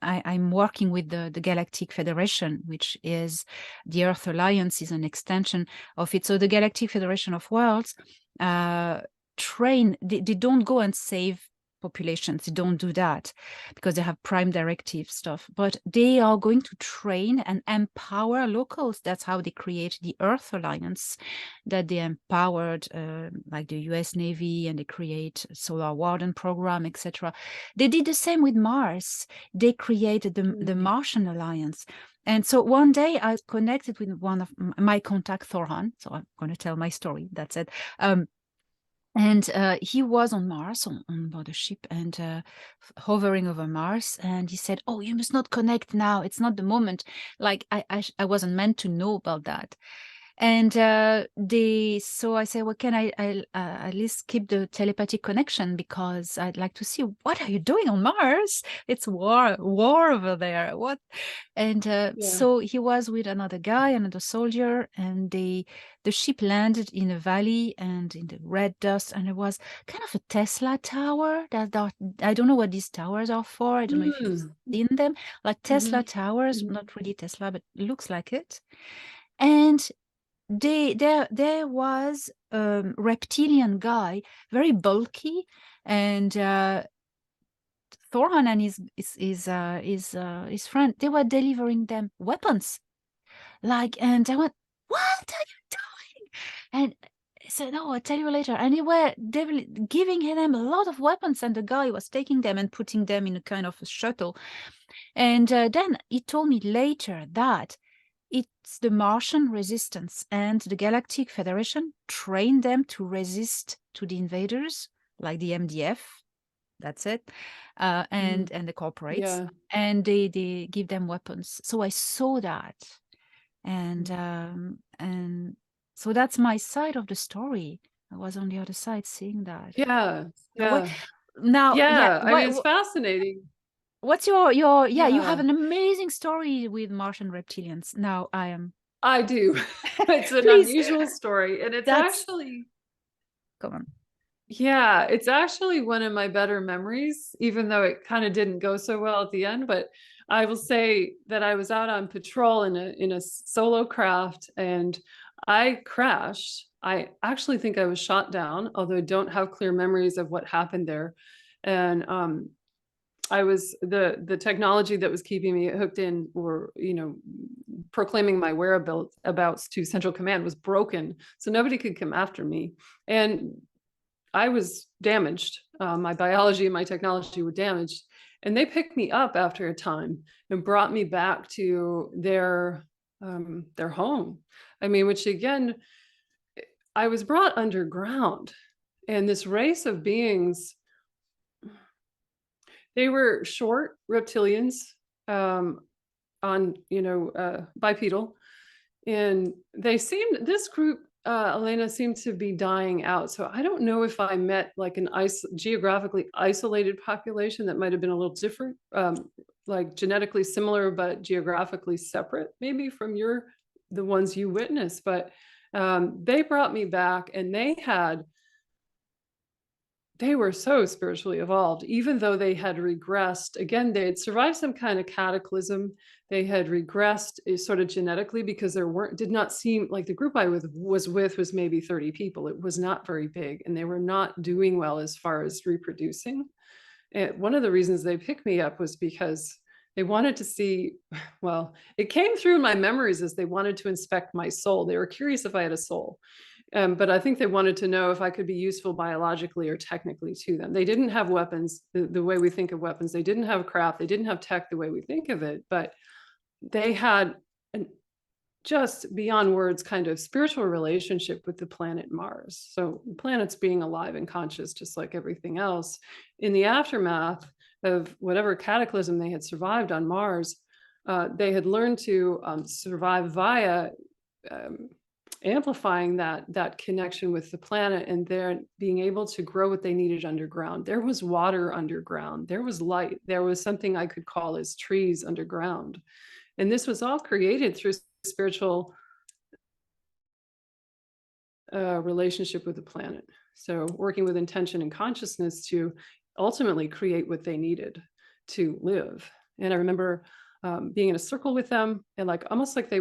[SPEAKER 1] I'm working with the Galactic Federation, which is the Earth Alliance, is an extension of it. So the Galactic Federation of Worlds train. They don't go and save populations. They don't do that because they have prime directive stuff, but they are going to train and empower locals. That's how they create the Earth Alliance, that they empowered like the US Navy, and they create Solar Warden program, etc. They did the same with Mars. They created the Martian Alliance. And so one day I connected with one of my contact, Thorhan. So I'm going to tell my story. That's it. And he was on Mars, on board a ship, and hovering over Mars. And he said, "Oh, you must not connect now. It's not the moment." Like I wasn't meant to know about that. And so I said, well, can I at least keep the telepathic connection, because I'd like to see, what are you doing on Mars? It's war over there. What? And
[SPEAKER 2] Yeah.
[SPEAKER 1] so he was with another guy, another soldier, and the ship landed in a valley and in the red dust, and it was kind of a Tesla tower. I don't know what these towers are for. I don't know if you've
[SPEAKER 2] Mm.
[SPEAKER 1] seen them, like Tesla
[SPEAKER 2] Mhm.
[SPEAKER 1] towers,
[SPEAKER 2] Mhm.
[SPEAKER 1] not really Tesla, but looks like it. And there was a reptilian guy, very bulky, and Thorhan and his friend, they were delivering them weapons. Like, and I went, "What are you doing?" And I said, "No, I'll tell you later." And they were giving them a lot of weapons, and the guy was taking them and putting them in a kind of a shuttle. And then he told me later that it's the Martian resistance, and the Galactic Federation trained them to resist to the invaders, like the MDF. That's it,
[SPEAKER 2] Mhm.
[SPEAKER 1] and the corporates,
[SPEAKER 2] Yeah.
[SPEAKER 1] and they give them weapons. So I saw that,
[SPEAKER 2] Mm.
[SPEAKER 1] and so that's my side of the story. I was on the other side seeing that.
[SPEAKER 2] Yeah.
[SPEAKER 1] So what
[SPEAKER 2] Yeah.
[SPEAKER 1] now? Yeah,
[SPEAKER 2] Yeah. I mean, it's fascinating.
[SPEAKER 1] what's your yeah? You have
[SPEAKER 2] Yeah,
[SPEAKER 1] an amazing story with Martian reptilians. Now I am.
[SPEAKER 2] I do. It's an
[SPEAKER 1] Please,
[SPEAKER 2] unusual story. And it's
[SPEAKER 1] that's
[SPEAKER 2] actually,
[SPEAKER 1] come on.
[SPEAKER 2] yeah, it's actually one of my better memories, even though it kind of didn't go so well at the end. But I will say that I was out on patrol in a solo craft, and I crashed. I actually think I was shot down, although I don't have clear memories of what happened there. And I was the technology that was keeping me hooked in, or proclaiming my whereabouts to Central Command, was broken, so nobody could come after me, and I was damaged. My biology and my technology were damaged, and they picked me up after a time and brought me back to their home. I mean, which again, I was brought underground, and this race of beings, they were short reptilians, um, on bipedal, and this group, Elena, seemed to be dying out. So I don't know if I met like geographically isolated population that might have been a little different, like genetically similar, but geographically separate, maybe from the ones you witnessed. But they brought me back, and they were so spiritually evolved, even though they had regressed. Again, they had survived some kind of cataclysm. They had regressed sort of genetically, because did not seem like the group I was with was maybe 30 people. It was not very big, and they were not doing well as far as reproducing. And one of the reasons they picked me up was because they wanted to see, well, it came through in my memories as they wanted to inspect my soul. They were curious if I had a soul. But I think they wanted to know if I could be useful biologically or technically to them. They didn't have weapons the way we think of weapons. They didn't have craft. They didn't have tech the way we think of it. But they had an just beyond words kind of spiritual relationship with the planet Mars. So planets being alive and conscious, just like everything else. In the aftermath of whatever cataclysm they had survived on Mars, they had learned to survive via amplifying that connection with the planet, and they're being able to grow what they needed underground. There was water underground, there was light, there was something I could call as trees underground. And this was all created through spiritual relationship with the planet. So working with intention and consciousness to ultimately create what they needed to live. And I remember being in a circle with them, and like almost like they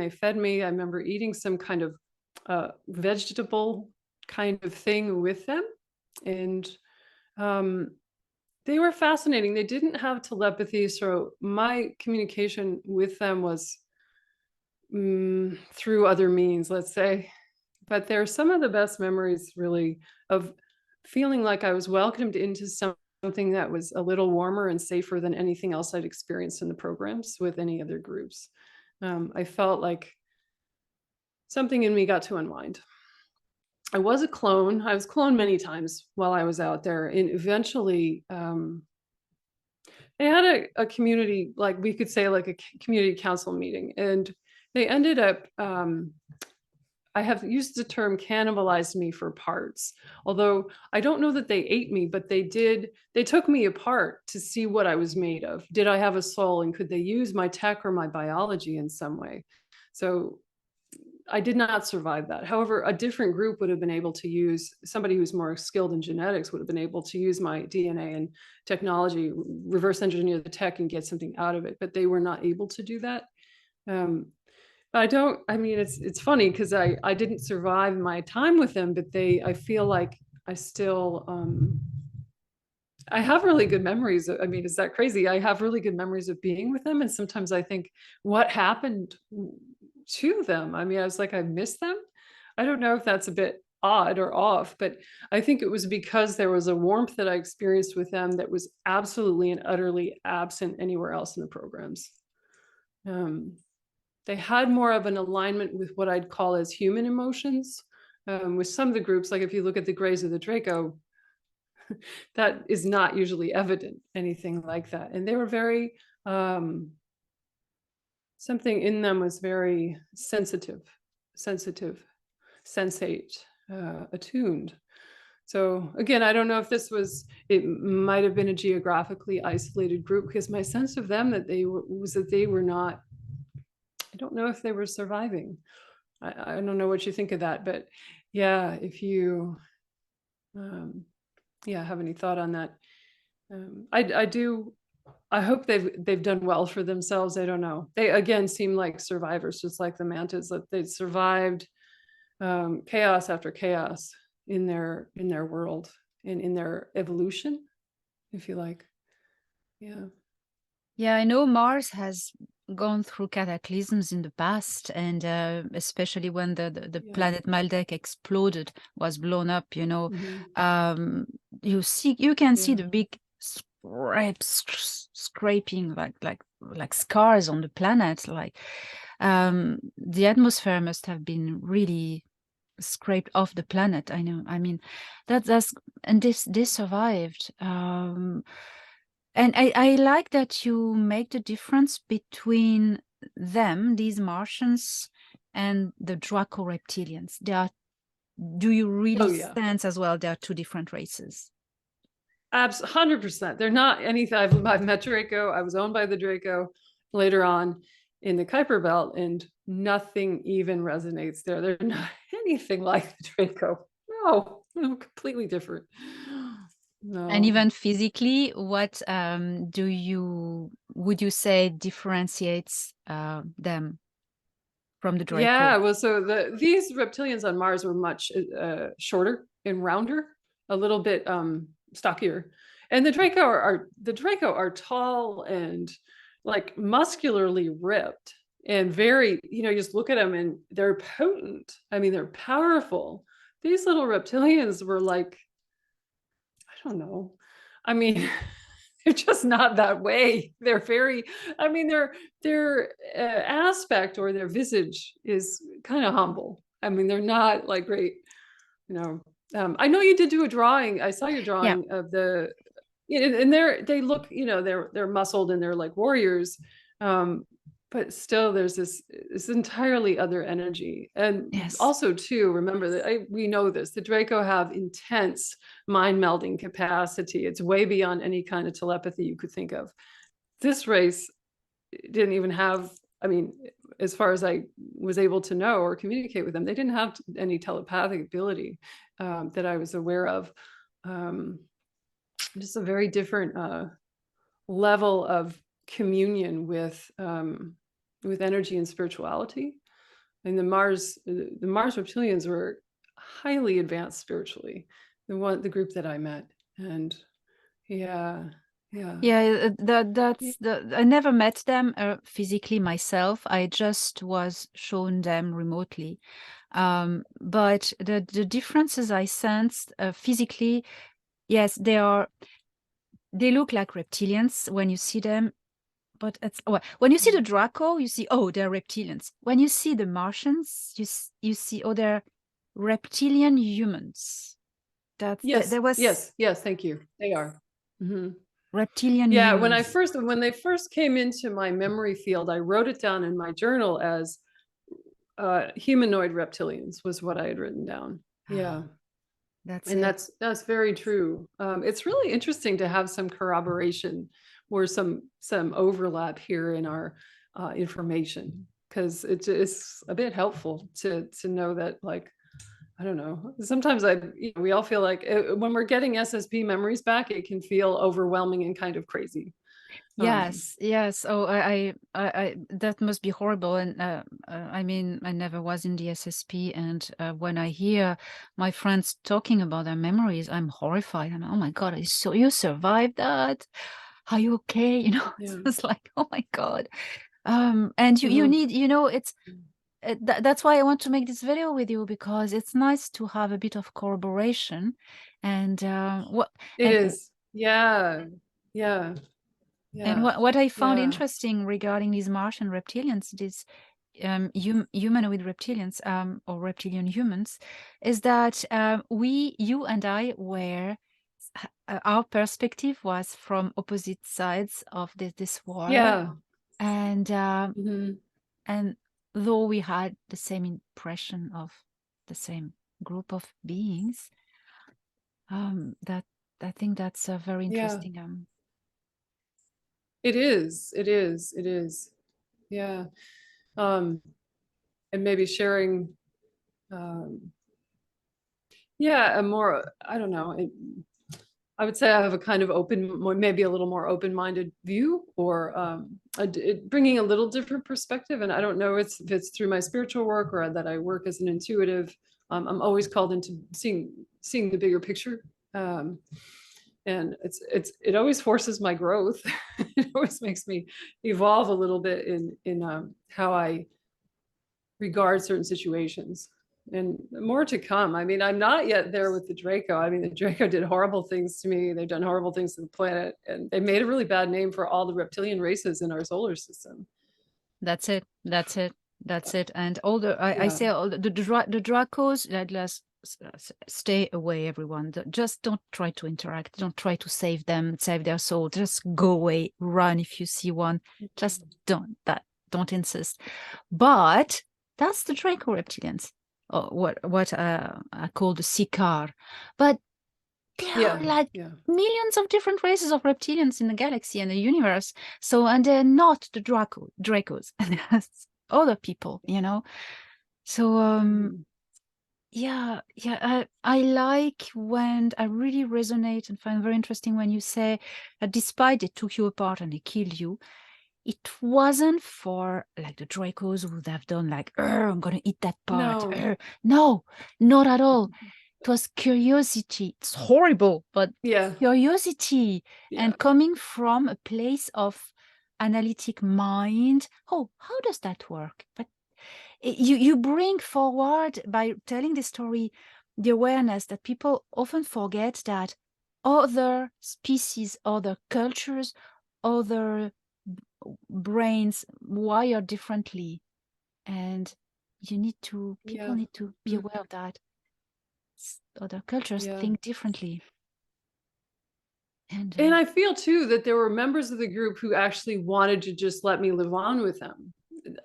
[SPEAKER 2] fed me. I remember eating some kind of vegetable kind of thing with them. And they were fascinating. They didn't have telepathy, so my communication with them was through other means, let's say. But they're some of the best memories, really, of feeling like I was welcomed into something that was a little warmer and safer than anything else I'd experienced in the programs with any other groups. I felt like something in me got to unwind. I was a clone. I was cloned many times while I was out there, and eventually they had a community, like we could say like a community council meeting, and they ended up, I have used the term cannibalized me for parts, although I don't know that they ate me, but they took me apart to see what I was made of. Did I have a soul, and could they use my tech or my biology in some way? So I did not survive that. However, a different group would have been able to use, somebody who's more skilled in genetics would have been able to use my DNA and technology, reverse engineer the tech and get something out of it, but they were not able to do that. I mean, it's funny because I didn't survive my time with them, but I feel like I still, I have really good memories. I mean, is that crazy? I have really good memories of being with them. And sometimes I think, what happened to them? I mean, I was like, I miss them. I don't know if that's a bit odd or off, but I think it was because there was a warmth that I experienced with them that was absolutely and utterly absent anywhere else in the programs. They had more of an alignment with what I'd call as human emotions. With some of the groups, like if you look at the Greys of the Draco, that is not usually evident, anything like that. And they were very, something in them was very sensitive, sensate, attuned. So again, I don't know if it might have been a geographically isolated group, because my sense of them was that they were not, I don't know if they were surviving. I don't know what you think of that, but yeah, if you have any thought on that. I hope they've done well for themselves. I don't know. They again seem like survivors, just like the mantas, that they survived chaos after chaos in their world and in their evolution, if you like.
[SPEAKER 1] Yeah, I know Mars has gone through cataclysms in the past, and especially when the planet Maldek exploded, was blown up, you know. You can see the big scraping, like scars on the planet. Like the atmosphere must have been really scraped off the planet. I know. I mean, and this survived. And I like that you make the difference between them, these Martians, and the Draco reptilians. They are do you really
[SPEAKER 2] Oh yeah,
[SPEAKER 1] sense as well there are two different races?
[SPEAKER 2] 100%. They're not anything. I've met Draco. I was owned by the Draco later on in the Kuiper Belt, and nothing even resonates there. They're not anything like the Draco. No, no, completely different.
[SPEAKER 1] And
[SPEAKER 2] No.
[SPEAKER 1] even physically, what would you say differentiates them from the Draco?
[SPEAKER 2] Yeah, well, so these reptilians on Mars were much shorter and rounder, a little bit stockier, and the Draco are tall and like muscularly ripped and very, you just look at them and they're potent. I mean, they're powerful. These little reptilians were like, I don't know. I mean, they're just not that way. They're very, I mean, their aspect or their visage is kind of humble. I mean, they're not like great, you know. I know you did do a drawing. I saw your
[SPEAKER 1] Yeah.
[SPEAKER 2] drawing of and they look, they're muscled and they're like warriors. Um, but still there's this entirely other energy. And
[SPEAKER 1] Yes.
[SPEAKER 2] also too, remember that we know this, the Draco have intense mind melding capacity. It's way beyond any kind of telepathy you could think of. This race didn't even have, I mean, as far as I was able to know or communicate with them, they didn't have any telepathic ability that I was aware of. Just a very different level of communion with energy and spirituality. And the Mars reptilians were highly advanced spiritually. The group that I met, and yeah, yeah,
[SPEAKER 1] Yeah,
[SPEAKER 2] yeah,
[SPEAKER 1] that's I never met them physically myself. I just was shown them remotely. But the differences I sensed physically, yes, they look like reptilians when you see them, but when you see the Draco, you see, oh, they're reptilians. When you see the Martians, you see, oh, they're reptilian humans.
[SPEAKER 2] yes,
[SPEAKER 1] There was
[SPEAKER 2] yes, yes. Thank you. They are. Mhm.
[SPEAKER 1] reptilian
[SPEAKER 2] Yeah,
[SPEAKER 1] humans.
[SPEAKER 2] when they first came into my memory field, I wrote it down in my journal as humanoid reptilians was what I had written down. Yeah.
[SPEAKER 1] That's
[SPEAKER 2] And
[SPEAKER 1] it.
[SPEAKER 2] that's very true. It's really interesting to have some corroboration or some overlap here in our information, because it's a bit helpful to know that, like, I don't know. Sometimes we all feel like when we're getting SSP memories back, it can feel overwhelming and kind of crazy.
[SPEAKER 1] Yes, yes. Oh, that must be horrible. And I mean, I never was in the SSP, and when I hear my friends talking about their memories, I'm horrified. I'm, oh my God, so you survived that? Are you okay?
[SPEAKER 2] Yeah.
[SPEAKER 1] It's like, oh my God. And you
[SPEAKER 2] Mhm.
[SPEAKER 1] need, it's that's why I want to make this video with you, because it's nice to have a bit of corroboration, and what
[SPEAKER 2] It
[SPEAKER 1] and
[SPEAKER 2] is. Yeah. Yeah.
[SPEAKER 1] And
[SPEAKER 2] Yeah.
[SPEAKER 1] what I found
[SPEAKER 2] Yeah.
[SPEAKER 1] interesting regarding these Martian reptilians, these humanoid reptilians, or reptilian humans, is that you and I were, our perspective was from opposite sides of this water,
[SPEAKER 2] Yeah.
[SPEAKER 1] and
[SPEAKER 2] Mhm.
[SPEAKER 1] and though we had the same impression of the same group of beings, that I think that's very
[SPEAKER 2] Yeah.
[SPEAKER 1] interesting.
[SPEAKER 2] It is. It is. It is. Yeah. Um, and maybe sharing, um, yeah, a more, I don't know, I would say I have a kind of maybe a little more open-minded view, or bringing a little different perspective. And I don't know if it's through my spiritual work or that I work as an intuitive. I'm always called into seeing the bigger picture. Um, and it always forces my growth. It always makes me evolve a little bit in how I regard certain situations, and more to come. I mean, I'm not yet there with the Draco. I mean, the Draco did horrible things to me. They've done horrible things to the planet, and they made a really bad name for all the reptilian races in our solar system.
[SPEAKER 1] That's it. That's it. That's it. And all I
[SPEAKER 2] Yeah.
[SPEAKER 1] say all the Dracos, let's stay away, everyone. Just don't try to interact. Don't try to save them, save their soul. Just go away, run if you see one. Just don't insist. But that's the Draco reptilians. what I call the Sikar, but there are like millions of different races of reptilians in the galaxy and the universe. So, and they're not the Dracos, and other people, you know. So, yeah, I like when I really resonate and find very interesting when you say that despite they took you apart and they killed you, it wasn't for like the Dracos who would have done like, I'm gonna eat that part. No, not at all. It was curiosity. It's horrible, but curiosity and coming from a place of analytic mind. Oh, how does that work? But you bring forward by telling this story the awareness that people often forget that other species, other cultures, other brains wire differently, and people need to be aware of that. Other cultures think differently. And
[SPEAKER 2] I feel too that there were members of the group who actually wanted to just let me live on with them.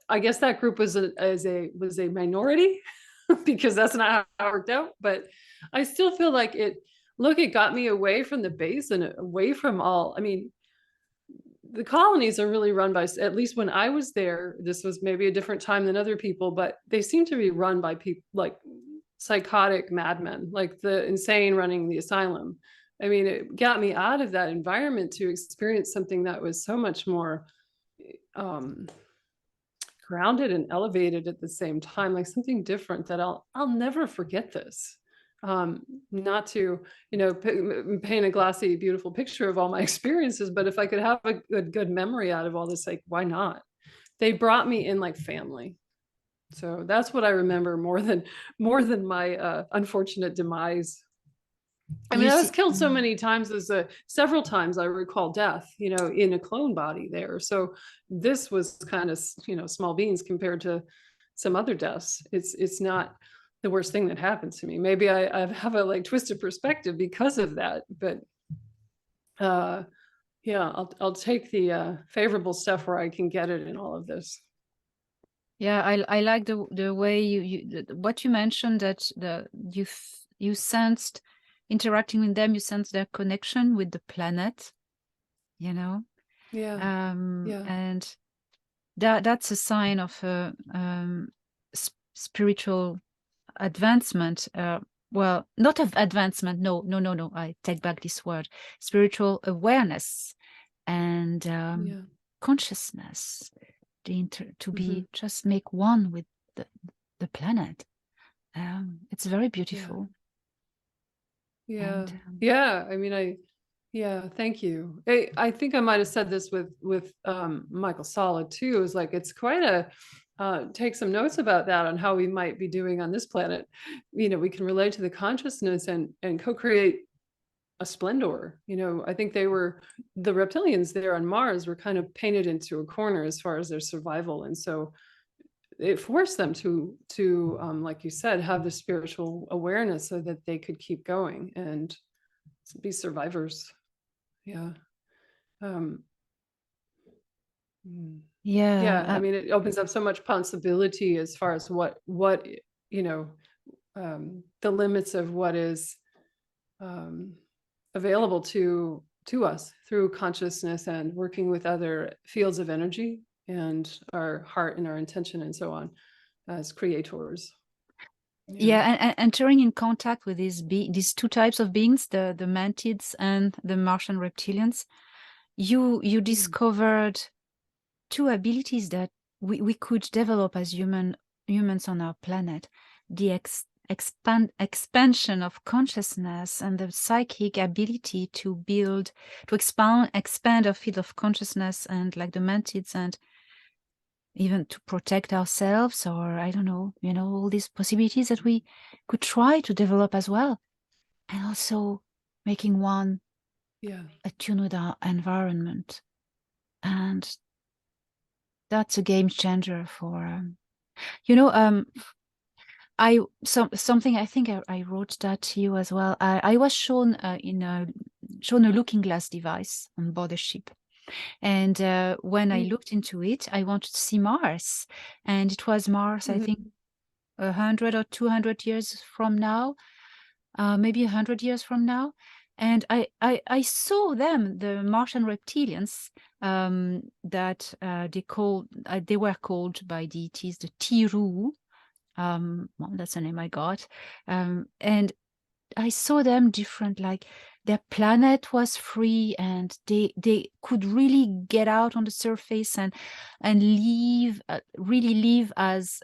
[SPEAKER 2] I guess that group was a minority because that's not how it worked out. But I still feel like it got me away from the base and away from all. I mean, the colonies are really run by, at least when I was there, this was maybe a different time than other people, but they seem to be run by people like psychotic madmen, like the insane running the asylum. I mean, it got me out of that environment to experience something that was so much more grounded and elevated at the same time, like something different that I'll never forget this. Not to, paint a glossy, beautiful picture of all my experiences, but if I could have a good memory out of all this, like, why not? They brought me in like family. So that's what I remember more than my unfortunate demise. I mean, I was killed so many times several times I recall death, in a clone body there. So this was kind of, small beans compared to some other deaths. It's not the worst thing that happened to me. Maybe I have a like twisted perspective because of that, but I'll take the favorable stuff where I can get it in all of this.
[SPEAKER 1] Yeah, I like the way what you mentioned, that you sensed interacting with them, you sense their connection with the planet, and that's a sign of spiritual advancement. Well, not of advancement. No. I take back this word. Spiritual awareness and consciousness. To be just make one with the planet. It's very beautiful.
[SPEAKER 2] I mean, thank you. I think I might have said this with Michael Solid too. Is like, it's quite a take some notes about that on how we might be doing on this planet. We can relate to the consciousness and co-create a splendor. I think the reptilians there on Mars were kind of painted into a corner as far as their survival, and so it forced them to like you said, have the spiritual awareness so that they could keep going and be survivors. I mean, it opens up so much possibility as far as what the limits of what is available to us through consciousness and working with other fields of energy and our heart and our intention and so on as creators.
[SPEAKER 1] And entering in contact with these two types of beings, the mantids and the Martian reptilians, you discovered two abilities that we could develop as humans on our planet: the expansion of consciousness and the psychic ability to expand our field of consciousness, and like the mantids, and even to protect ourselves, or I don't know, all these possibilities that we could try to develop as well. And also making one attune with our environment. And that's a game changer for, something I think I wrote that to you as well. I was shown a looking glass device on board the ship. And when I looked into it, I wanted to see Mars. And it was Mars, I think, 100 or 200 years from now, maybe 100 years from now. And I saw them, the Martian reptilians, that they were called by deities the Tiru. Well, that's a name I got. And I saw them different, like their planet was free and they could really get out on the surface and live, really live as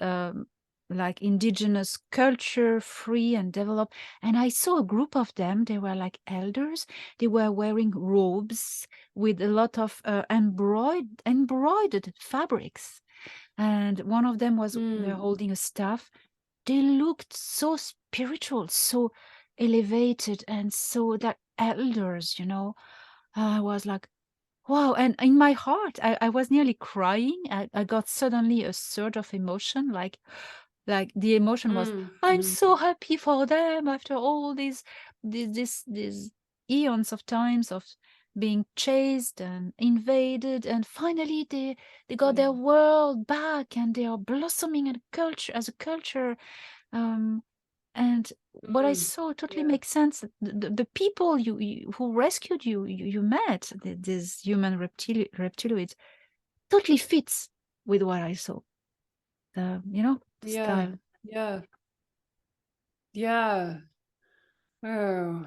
[SPEAKER 1] like indigenous culture, free and develop. And I saw a group of them. They were like elders. They were wearing robes with a lot of embroidered fabrics. And one of them was holding a staff. They looked so spiritual, so elevated, and so that elders, I was like, wow. And in my heart, I was nearly crying. I got suddenly a surge of emotion, like the emotion was, I'm
[SPEAKER 2] Mm-hmm.
[SPEAKER 1] so happy for them after all these eons of times of being chased and invaded, and finally they got their world back and they are blossoming as a culture. And what I saw totally makes sense. The people who rescued you met, these human reptiloids, totally fits with what I saw. The
[SPEAKER 2] Yeah.
[SPEAKER 1] style.
[SPEAKER 2] Yeah. Yeah. Oh.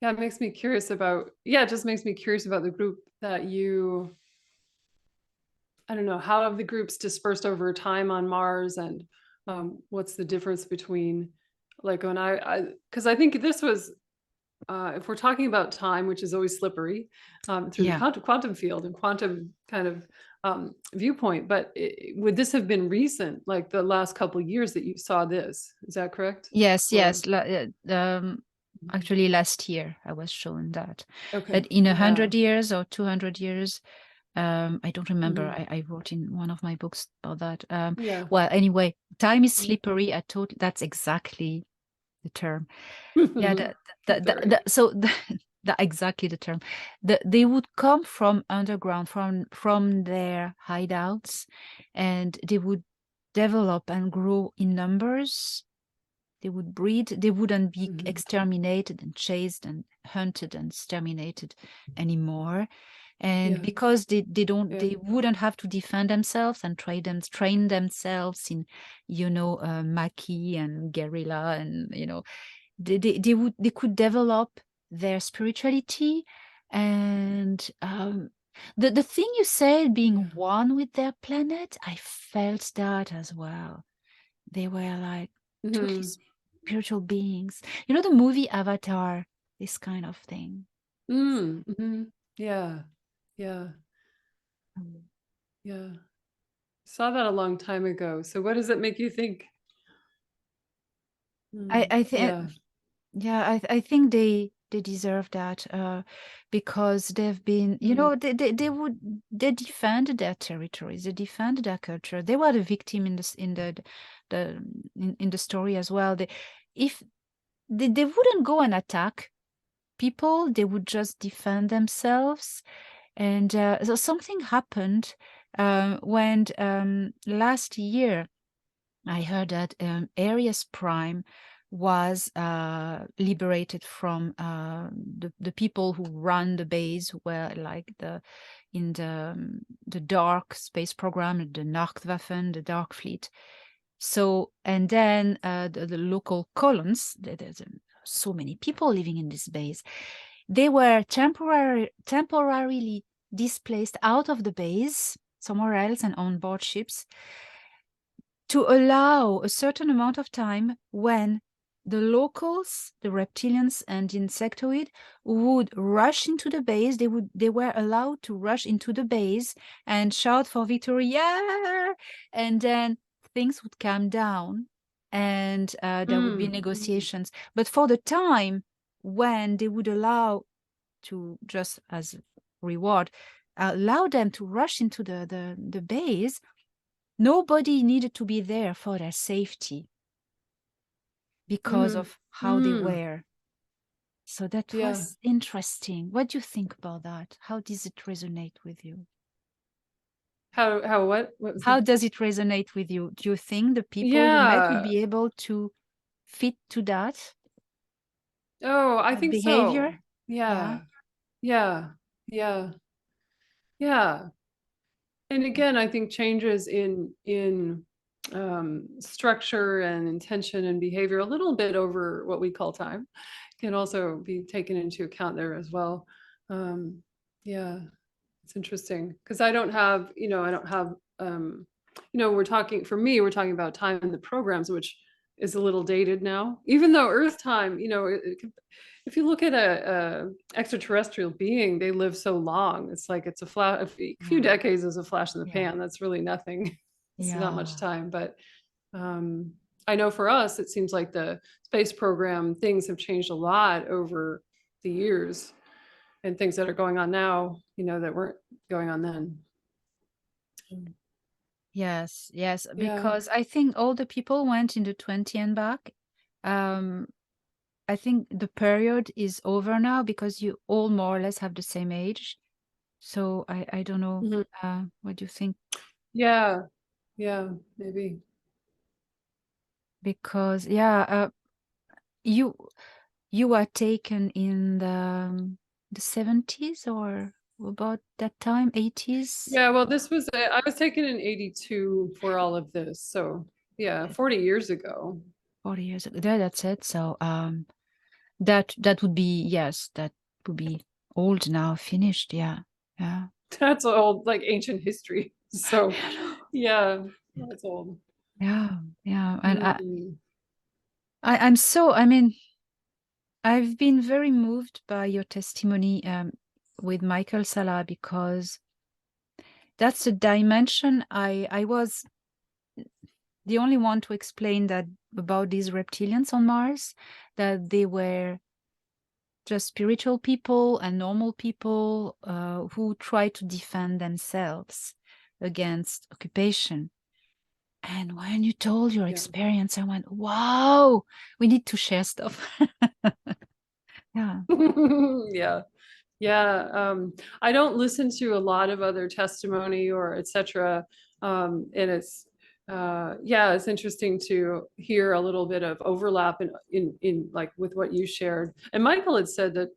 [SPEAKER 2] Yeah, it makes me curious about, yeah, it just makes me curious about the group that you, I don't know, how have the groups dispersed over time on Mars, and what's the difference between, like, when because I think this was, if we're talking about time, which is always slippery through the
[SPEAKER 1] Yeah.
[SPEAKER 2] quantum field and quantum kind of viewpoint, but would this have been recent, like the last couple of years that you saw this? Is that correct?
[SPEAKER 1] Yes,
[SPEAKER 2] Or
[SPEAKER 1] yes. Actually, last year I was shown that
[SPEAKER 2] okay,
[SPEAKER 1] in
[SPEAKER 2] yeah,
[SPEAKER 1] 100 years or 200 years, I don't remember.
[SPEAKER 2] mhm,
[SPEAKER 1] I wrote in one of my books about that.
[SPEAKER 2] yeah,
[SPEAKER 1] Well, anyway, time is slippery. That's exactly the term. Yeah,
[SPEAKER 2] very,
[SPEAKER 1] so exactly the term. They would come from underground, from their hideouts, and they would develop and grow in numbers. They would breed. They wouldn't be
[SPEAKER 2] mhm,
[SPEAKER 1] exterminated and chased and hunted and exterminated anymore. And
[SPEAKER 2] yeah,
[SPEAKER 1] because
[SPEAKER 2] yeah,
[SPEAKER 1] they wouldn't have to defend themselves and train themselves in, Maki and guerrilla, and they could develop their spirituality. And the thing you said,
[SPEAKER 2] yeah,
[SPEAKER 1] being one with their planet, I felt that as well. They were like totally
[SPEAKER 2] mhm,
[SPEAKER 1] spiritual beings. The movie Avatar, this kind of thing.
[SPEAKER 2] mhm, yeah, yeah,
[SPEAKER 1] Mm.
[SPEAKER 2] yeah. Saw that a long time ago. So what does it make you think?
[SPEAKER 1] I think,
[SPEAKER 2] Yeah.
[SPEAKER 1] yeah, I think they deserve that, because they've been,
[SPEAKER 2] Mm,
[SPEAKER 1] they defend their territories, they defend their culture. They were the victim in this the in the story as well. If they wouldn't go and attack people, they would just defend themselves. And so something happened when last year I heard that Aries Prime was liberated from the people who run the base, were like in the dark space program, the Nachtwaffen, the Dark Fleet. So, and then the local colons, there's so many people living in this base, they were temporarily displaced out of the base somewhere else and on board ships, to allow a certain amount of time when the locals, the reptilians and insectoid, would rush into the base. They were allowed to rush into the base and shout for victory, yeah, and then things would calm down, and there would be negotiations. But for the time when they would allow, to just as reward, allow them to rush into the base, nobody needed to be there for their safety because
[SPEAKER 2] mhm,
[SPEAKER 1] of how they
[SPEAKER 2] mm,
[SPEAKER 1] were. So that
[SPEAKER 2] yeah.
[SPEAKER 1] was interesting. What do you think about that? How does it resonate with you?
[SPEAKER 2] How what was
[SPEAKER 1] How
[SPEAKER 2] the
[SPEAKER 1] does it resonate with you? Do you think the people you met would
[SPEAKER 2] Yeah.
[SPEAKER 1] be able to fit to
[SPEAKER 2] Oh, I
[SPEAKER 1] that
[SPEAKER 2] think
[SPEAKER 1] behavior?
[SPEAKER 2] so.
[SPEAKER 1] Yeah.
[SPEAKER 2] Yeah. Yeah. Yeah. Yeah. And again, I think changes in structure and intention and behavior a little bit over what we call time can also be taken into account there as well. Um, yeah, it's interesting because I don't have, we're talking, for me, we're talking about time in the programs, which is a little dated now, even though Earth time, if you look at a extraterrestrial being, they live so long. It's like it's a few
[SPEAKER 1] Yeah.
[SPEAKER 2] decades is a flash in the
[SPEAKER 1] Yeah.
[SPEAKER 2] pan. That's really nothing. It's not much
[SPEAKER 1] Yeah.
[SPEAKER 2] time, but um, I know for us, it seems like the space program, things have changed a lot over the years and things that are going on now, that weren't going on then.
[SPEAKER 1] Yes, yes,
[SPEAKER 2] Yeah.
[SPEAKER 1] because I think all the people went in the 20 and back. Um, I think the period is over now because you all more or less have the same age. So I don't know.
[SPEAKER 2] Mhm.
[SPEAKER 1] What do you think?
[SPEAKER 2] Yeah. Yeah. Maybe.
[SPEAKER 1] Because yeah, you you were taken in the 70s or about that time, 80s,
[SPEAKER 2] Yeah. Well, I was taken in 82 for all of this. So yeah, 40 years ago.
[SPEAKER 1] 40 years ago. Yeah, that's it. So that would be, yes, that would be old now, finished. Yeah. Yeah.
[SPEAKER 2] That's old, like ancient history. So yeah, that's old.
[SPEAKER 1] Yeah. Yeah. And
[SPEAKER 2] Mm.
[SPEAKER 1] I mean, I've been very moved by your testimony with Michael Sala because that's a dimension I was the only one to explain that about these reptilians on Mars, that they were just spiritual people and normal people who try to defend themselves against occupation. And when you told your
[SPEAKER 2] Yeah.
[SPEAKER 1] experience, I went, wow, we need to share stuff. Yeah.
[SPEAKER 2] Yeah. Yeah. I don't listen to a lot of other testimony or etc. And it's interesting to hear a little bit of overlap in like with what you shared. And Michael had said that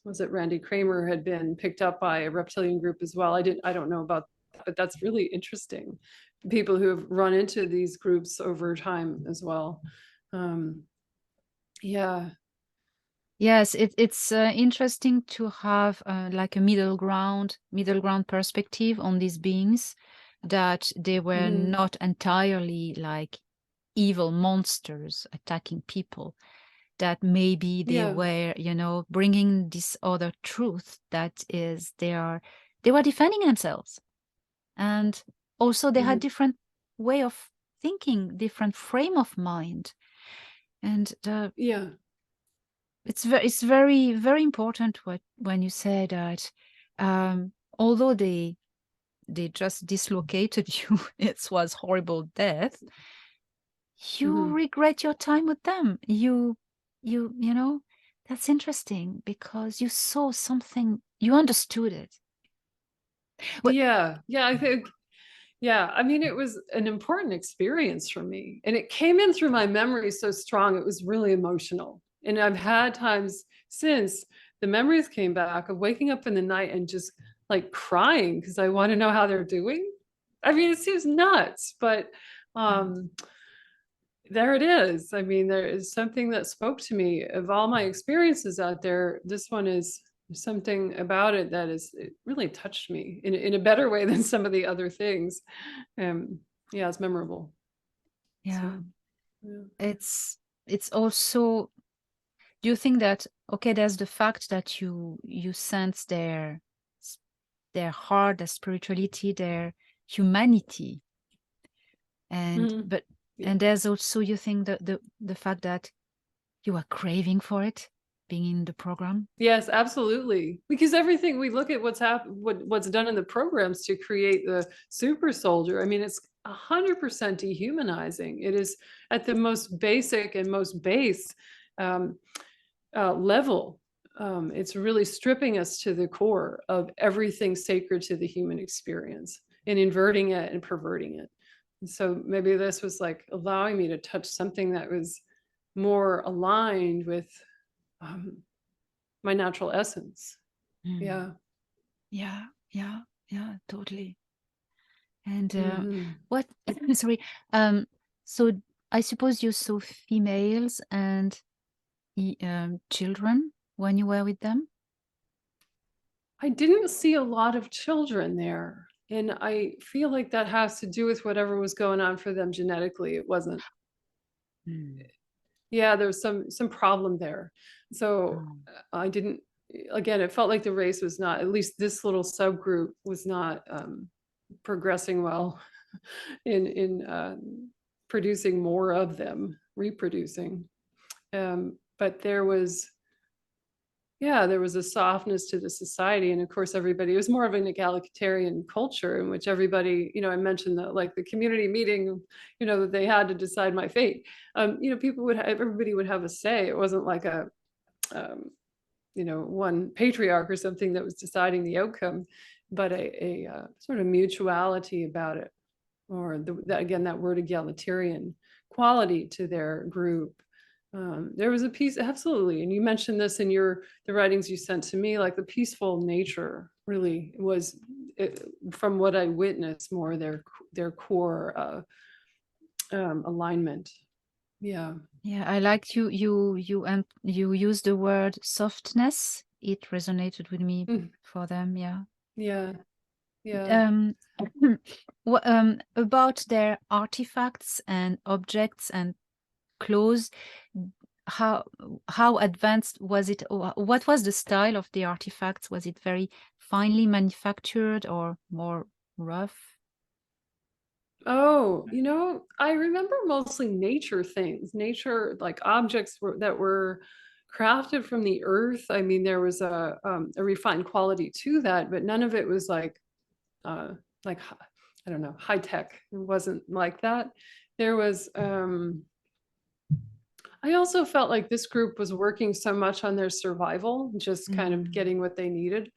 [SPEAKER 2] was it Randy Kramer had been picked up by a reptilian group as well. I don't know about that, but that's really interesting. People who have run into these groups over time as well. Um, yeah.
[SPEAKER 1] Yes, it's interesting to have like a middle ground perspective on these beings, that they were
[SPEAKER 2] Hmm.
[SPEAKER 1] not entirely like evil monsters attacking people, that maybe they
[SPEAKER 2] Yeah.
[SPEAKER 1] were, bringing this other truth, that is they were defending themselves, and also they had
[SPEAKER 2] Hmm.
[SPEAKER 1] different way of thinking, different frame of mind, and
[SPEAKER 2] Yeah.
[SPEAKER 1] it's very very important when you say that although they just dislocated you, it was horrible death, you
[SPEAKER 2] Hmm.
[SPEAKER 1] regret your time with them. You know, that's interesting because you saw something, you understood it. What?
[SPEAKER 2] Yeah, yeah, I think, yeah, I mean, it was an important experience for me. And it came in through my memory so strong, it was really emotional. And I've had times since the memories came back of waking up in the night and just like crying because I want to know how they're doing. I mean, it seems nuts, but
[SPEAKER 1] Yeah.
[SPEAKER 2] um, there it is. I mean, there is something that spoke to me of all my experiences out there. This one is something about it that it really touched me in a better way than some of the other things. Um, yeah, it's memorable.
[SPEAKER 1] Yeah.
[SPEAKER 2] So, yeah.
[SPEAKER 1] It's also, do you think that, okay, there's the fact that you sense their heart, their spirituality, their humanity, and
[SPEAKER 2] Mhm.
[SPEAKER 1] but
[SPEAKER 2] Yeah.
[SPEAKER 1] and there's also, you think, the fact that you are craving for it, being in the program.
[SPEAKER 2] Yes, absolutely. Because everything we look at what's done in the programs to create the super soldier. I mean, it's 100% dehumanizing. It is at the most basic and most base um, level. it's really stripping us to the core of everything sacred to the human experience and inverting it and perverting it. And so maybe this was like allowing me to touch something that was more aligned with my natural essence. Yeah.
[SPEAKER 1] Yeah, yeah, yeah, totally. And what, sorry, so I suppose you saw females and children when you were with them?
[SPEAKER 2] I didn't see a lot of children there. And I feel like that has to do with whatever was going on for them genetically. It wasn't, yeah, there was some problem there. So I didn't, again, it felt like the race was not, at least this little subgroup was not progressing well in producing more of them, reproducing. But there was, yeah, there was a softness to the society. And of course, everybody, it was more of an egalitarian culture in which everybody, I mentioned that like the community meeting, that they had to decide my fate. Everybody would have a say. It wasn't like a, one patriarch or something that was deciding the outcome, but a sort of mutuality about it, or again, that word egalitarian quality to their group. There was a piece, absolutely, and you mentioned this in the writings you sent to me, like the peaceful nature really was, from what I witnessed, more their core alignment. Yeah.
[SPEAKER 1] Yeah, I liked you used the word softness. It resonated with me for them. Yeah.
[SPEAKER 2] Yeah. Yeah.
[SPEAKER 1] About their artifacts and objects and clothes, how advanced was it? Or what was the style of the artifacts? Was it very finely manufactured or more rough?
[SPEAKER 2] Oh, I remember mostly nature things, nature, like objects that were crafted from the earth. I mean, there was a refined quality to that, but none of it was uh, like I don't know, high tech. It wasn't like that. There was. I also felt like this group was working so much on their survival, just kind of getting what they needed.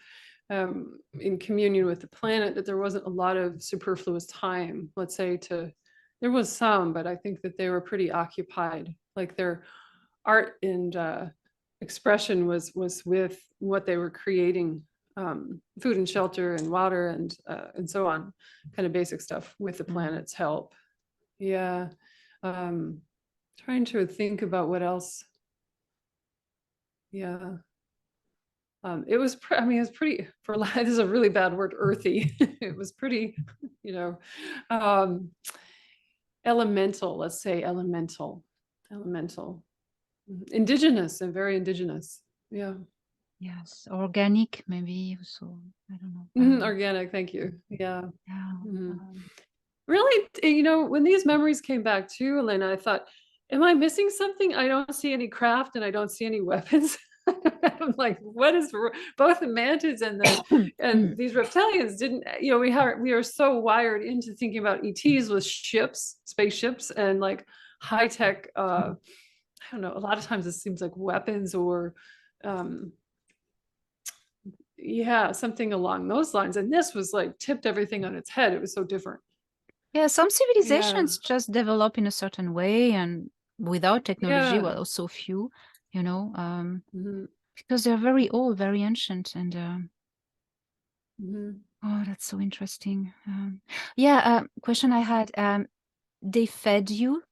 [SPEAKER 2] In communion with the planet, that there wasn't a lot of superfluous time, let's say, there was some, but I think that they were pretty occupied. Like their art and expression was with what they were creating, food and shelter and water and so on, kind of basic stuff with the planet's help. Yeah. Trying to think about what else. Yeah. It was, it was pretty, this is a really bad word, earthy. It was pretty, elemental, let's say elemental, indigenous and very indigenous. Yeah.
[SPEAKER 1] Yes, organic maybe. So I don't know.
[SPEAKER 2] Organic, thank you. Yeah.
[SPEAKER 1] Yeah.
[SPEAKER 2] Really, when these memories came back too, Elena, I thought, am I missing something? I don't see any craft and I don't see any weapons. I'm like, what is both the mantids and these reptilians didn't, we are so wired into thinking about ETs with ships, spaceships, and like high tech. I don't know. A lot of times it seems like weapons or, yeah, something along those lines. And this was like tipped everything on its head. It was so different.
[SPEAKER 1] Yeah, some
[SPEAKER 2] Yeah.
[SPEAKER 1] civilizations just develop in a certain way and without technology,
[SPEAKER 2] Yeah.
[SPEAKER 1] well, so few, you know,
[SPEAKER 2] Mhm.
[SPEAKER 1] because they're very old, very ancient, and
[SPEAKER 2] Mhm.
[SPEAKER 1] oh, that's so interesting. Yeah, question I had, they fed you.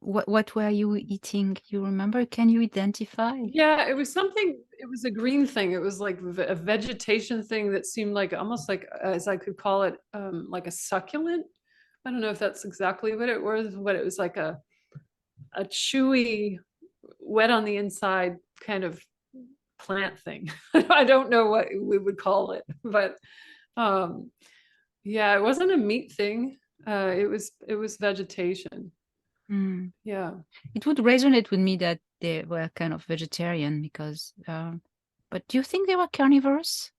[SPEAKER 1] What were you eating? You remember? Can you identify?
[SPEAKER 2] Yeah, it was something, it was a green thing. It was like a vegetation thing that seemed like almost like, as I could call it, like a succulent. I don't know if that's exactly what it was, but it was like a chewy, wet on the inside kind of plant thing. I don't know what we would call it, but yeah, it wasn't a meat thing. It was vegetation.
[SPEAKER 1] Mm.
[SPEAKER 2] Yeah.
[SPEAKER 1] It would resonate with me that they were kind of vegetarian because, but do you think they were carnivores,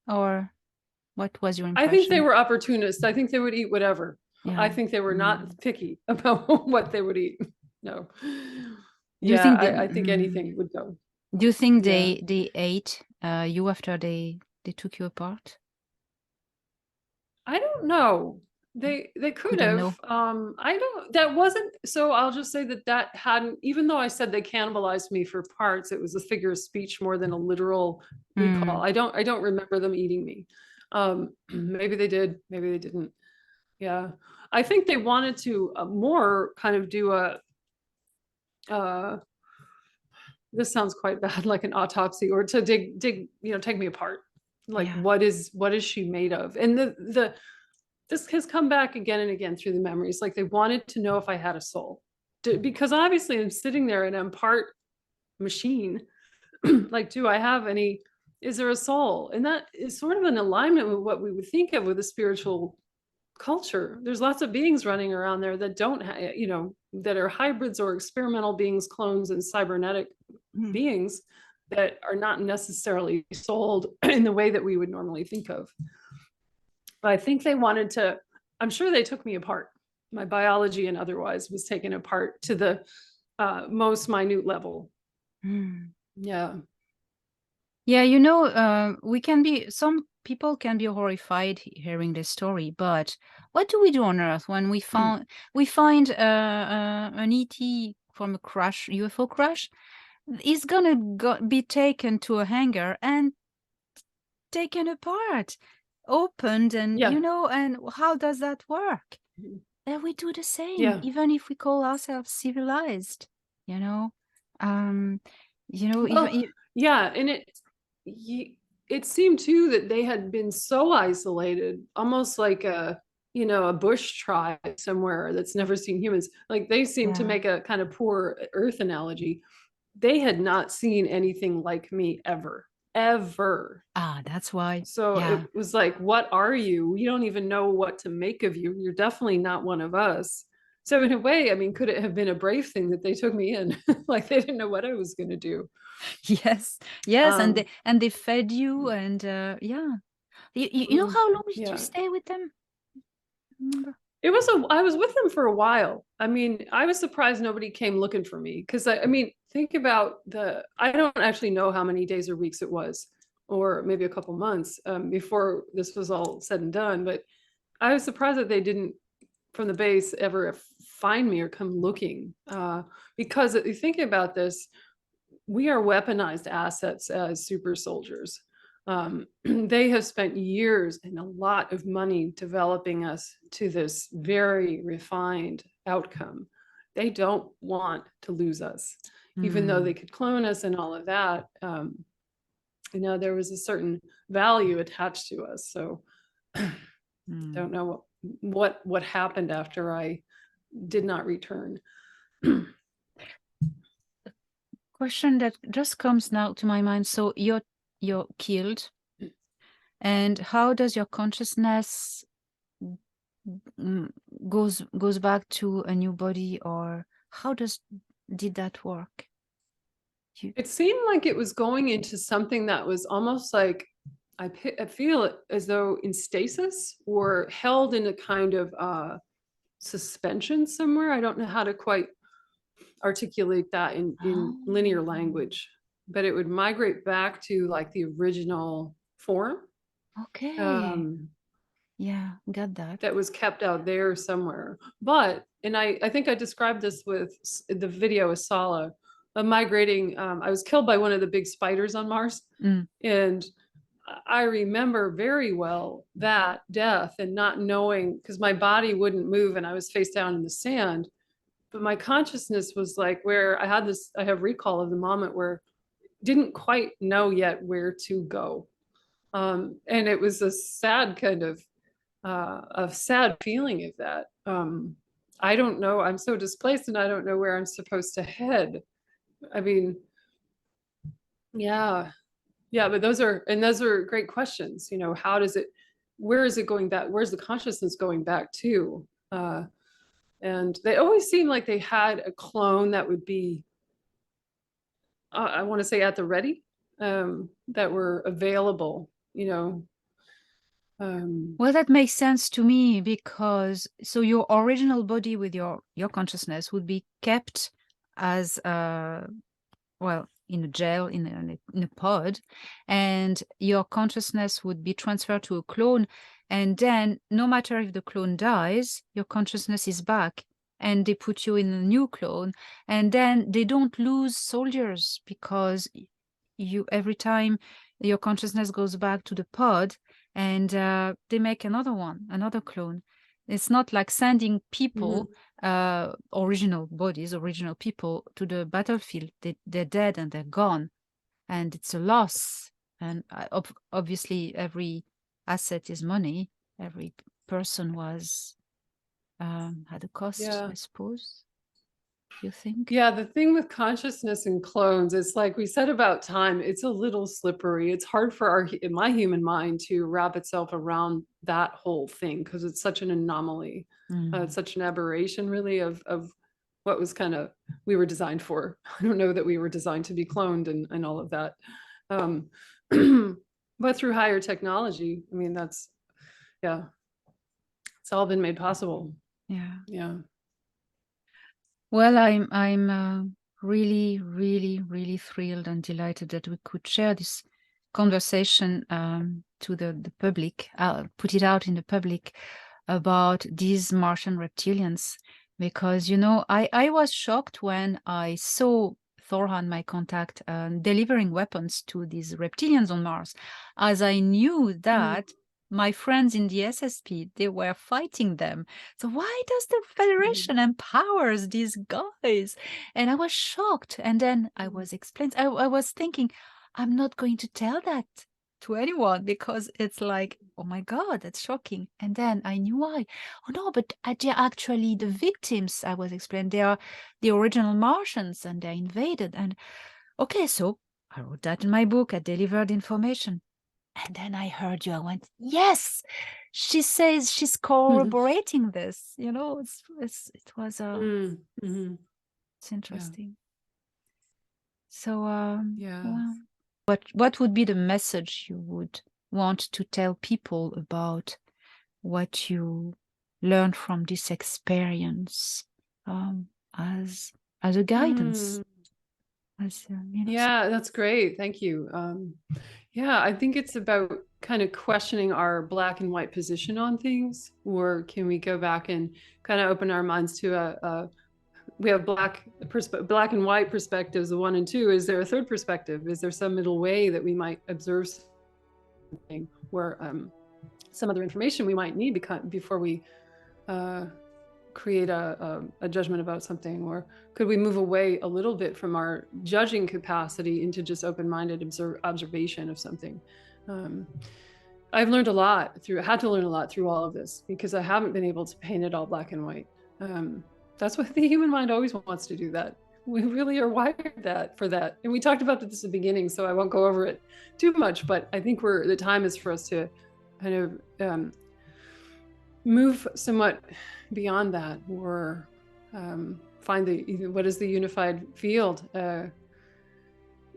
[SPEAKER 1] or what was your
[SPEAKER 2] I think they
[SPEAKER 1] impression?
[SPEAKER 2] were opportunists. I think they would eat whatever.
[SPEAKER 1] Yeah.
[SPEAKER 2] I think they were not picky about what they would eat. No.
[SPEAKER 1] Do you
[SPEAKER 2] Yeah,
[SPEAKER 1] think that?
[SPEAKER 2] I think anything would go.
[SPEAKER 1] Do you think
[SPEAKER 2] Yeah.
[SPEAKER 1] they ate you after they took you apart?
[SPEAKER 2] I don't know. They
[SPEAKER 1] You
[SPEAKER 2] could
[SPEAKER 1] don't
[SPEAKER 2] have.
[SPEAKER 1] know.
[SPEAKER 2] I don't. That wasn't. So I'll just say that that hadn't. Even though I said they cannibalized me for parts, it was a figure of speech more than a literal recall.
[SPEAKER 1] Mm.
[SPEAKER 2] I don't remember them eating me. Maybe they did. Maybe they didn't. Yeah. I think they wanted to more kind of do a. Uh, this sounds quite bad, like an autopsy, or to dig. You know, take me apart. Like
[SPEAKER 1] Yeah.
[SPEAKER 2] what is she made of? And the this has come back again and again through the memories. Like they wanted to know if I had a soul, because obviously I'm sitting there and I'm part machine. Like, do I have any? Is there a soul? And that is sort of in alignment with what we would think of with a spiritual culture. There's lots of beings running around there that don't, you know, that are hybrids or experimental beings, clones, and cybernetic
[SPEAKER 1] Mm.
[SPEAKER 2] beings that are not necessarily sold in the way that we would normally think of. But I think they wanted to, I'm sure they took me apart. My biology and otherwise was taken apart to the most minute level.
[SPEAKER 1] Mm.
[SPEAKER 2] Yeah.
[SPEAKER 1] Yeah, you know, we can be, some people can be horrified hearing this story, but what do we do on Earth when we find an ET from a crash, UFO crash? It's gonna be taken to a hangar and taken apart, opened, and
[SPEAKER 2] Yeah.
[SPEAKER 1] you know, and how does that work? And we do the same,
[SPEAKER 2] Yeah.
[SPEAKER 1] even if we call ourselves civilized, you know. Um, you know,
[SPEAKER 2] Well,
[SPEAKER 1] even
[SPEAKER 2] yeah. And it seemed too that they had been so isolated, almost like a, you know, a bush tribe somewhere that's never seen humans. Like they seemed to
[SPEAKER 1] yeah.
[SPEAKER 2] make a kind of poor Earth analogy. They had not seen anything like me ever, ever.
[SPEAKER 1] Ah, that's why.
[SPEAKER 2] So
[SPEAKER 1] Yeah.
[SPEAKER 2] it was like, what are you? We don't even know what to make of you. You're definitely not one of us. So in a way, I mean, could it have been a brave thing that they took me in? Like they didn't know what I was going to do.
[SPEAKER 1] Yes. Yes,
[SPEAKER 2] Um,
[SPEAKER 1] and they fed you, and yeah. You know how long did you
[SPEAKER 2] yeah.
[SPEAKER 1] stay with them? Remember?
[SPEAKER 2] I was with them for a while. I mean, I was surprised nobody came looking for me because I mean, think about I don't actually know how many days or weeks it was, or maybe a couple months before this was all said and done. But I was surprised that they didn't from the base ever find me or come looking. Because if you think about this, we are weaponized assets as super soldiers. They have spent years and a lot of money developing us to this very refined outcome. They don't want to lose us, even though they
[SPEAKER 1] Mm.
[SPEAKER 2] could clone us and all of that. You know, there was a certain value attached to us. So
[SPEAKER 1] Mm.
[SPEAKER 2] don't know what happened after I did not return.
[SPEAKER 1] Question that just comes now to my mind. So you're killed, and how does your consciousness mm, goes back to a new body, or how did that work? You,
[SPEAKER 2] It seemed like it was going into something that was almost like I feel it as though in stasis or held in a kind of suspension somewhere. I don't know how to quite articulate that in linear
[SPEAKER 1] oh,
[SPEAKER 2] language, but it would migrate back to like the original form.
[SPEAKER 1] okay.
[SPEAKER 2] Um,
[SPEAKER 1] Yeah, got that.
[SPEAKER 2] that was kept out there somewhere. But, and I think I described this with the video with Sala, of migrating. I was killed by one of the big spiders on Mars.
[SPEAKER 1] Mm.
[SPEAKER 2] And I remember very well that death and not knowing, because my body wouldn't move and I was face down in the sand. But my consciousness was like where I have recall of the moment where didn't quite know yet where to go. And it was a sad kind of a sad feeling of that. I don't know. I'm so displaced and I don't know where I'm supposed to head. I mean, yeah, yeah, but those are great questions. You know, how does it, where is it going back? Where's the consciousness going back to? And they always seem like they had a clone that would be, I want to say at the ready, that were available, you know.
[SPEAKER 1] Well, that makes sense to me, because so your original body with your consciousness would be kept as well, in a jail, in a pod, and your consciousness would be transferred to a clone. And then no matter if the clone dies, your consciousness is back, and they put you in a new clone. And then they don't lose soldiers, because you, every time your consciousness goes back to the pod, and they make another one, another clone. It's not like sending people, original bodies, original people to the battlefield. They're dead and they're gone, and it's a loss. And obviously, every asset is money. Every person was had a cost,
[SPEAKER 2] Yeah.
[SPEAKER 1] I suppose. You think?
[SPEAKER 2] Yeah, the thing with consciousness and clones, it's like we said about time, it's a little slippery. It's hard for my human mind to wrap itself around that whole thing, because it's such an anomaly. It's such an aberration, really, of what was kind of we were designed for. I don't know that we were designed to be cloned and all of that. But through higher technology, I mean, it's all been made possible.
[SPEAKER 1] Yeah.
[SPEAKER 2] Yeah.
[SPEAKER 1] Well, I'm really, really, really thrilled and delighted that we could share this conversation to the public. I'll put it out in the public about these Martian reptilians, because, you know, I was shocked when I saw Thorhan, my contact, delivering weapons to these reptilians on Mars, as I knew that my friends in the SSP, they were fighting them. So why does the Federation empowers these guys? And I was shocked. And then I was explained, I was thinking, I'm not going to tell that to anyone, because it's like, oh my God, that's shocking. And then I knew why. Oh no, but they're actually the victims, I was explained. They are the original Martians, and they're invaded. And okay, so I wrote that in my book. I delivered information. And then I heard you. I went, yes. She says she's corroborating this. You know, it was it's interesting. So well, what would be the message you would want to tell people about what you learned from this experience, as a guidance? As you know,
[SPEAKER 2] Yeah, that's great. Thank you. Yeah, I think it's about kind of questioning our black and white position on things, or can we go back and kind of open our minds to we have black and white perspectives, 1 and 2. Is there a third perspective? Is there some middle way that we might observe something, where some other information we might need before we create a judgment about something? Or could we move away a little bit from our judging capacity into just open-minded observation of something? I've learned a lot had to learn a lot through all of this, because I haven't been able to paint it all black and white. That's what the human mind always wants to do. That we really are wired for that. And we talked about this at the beginning, so I won't go over it too much, but I think the time is for us to kind of move somewhat beyond that, or find what is the unified field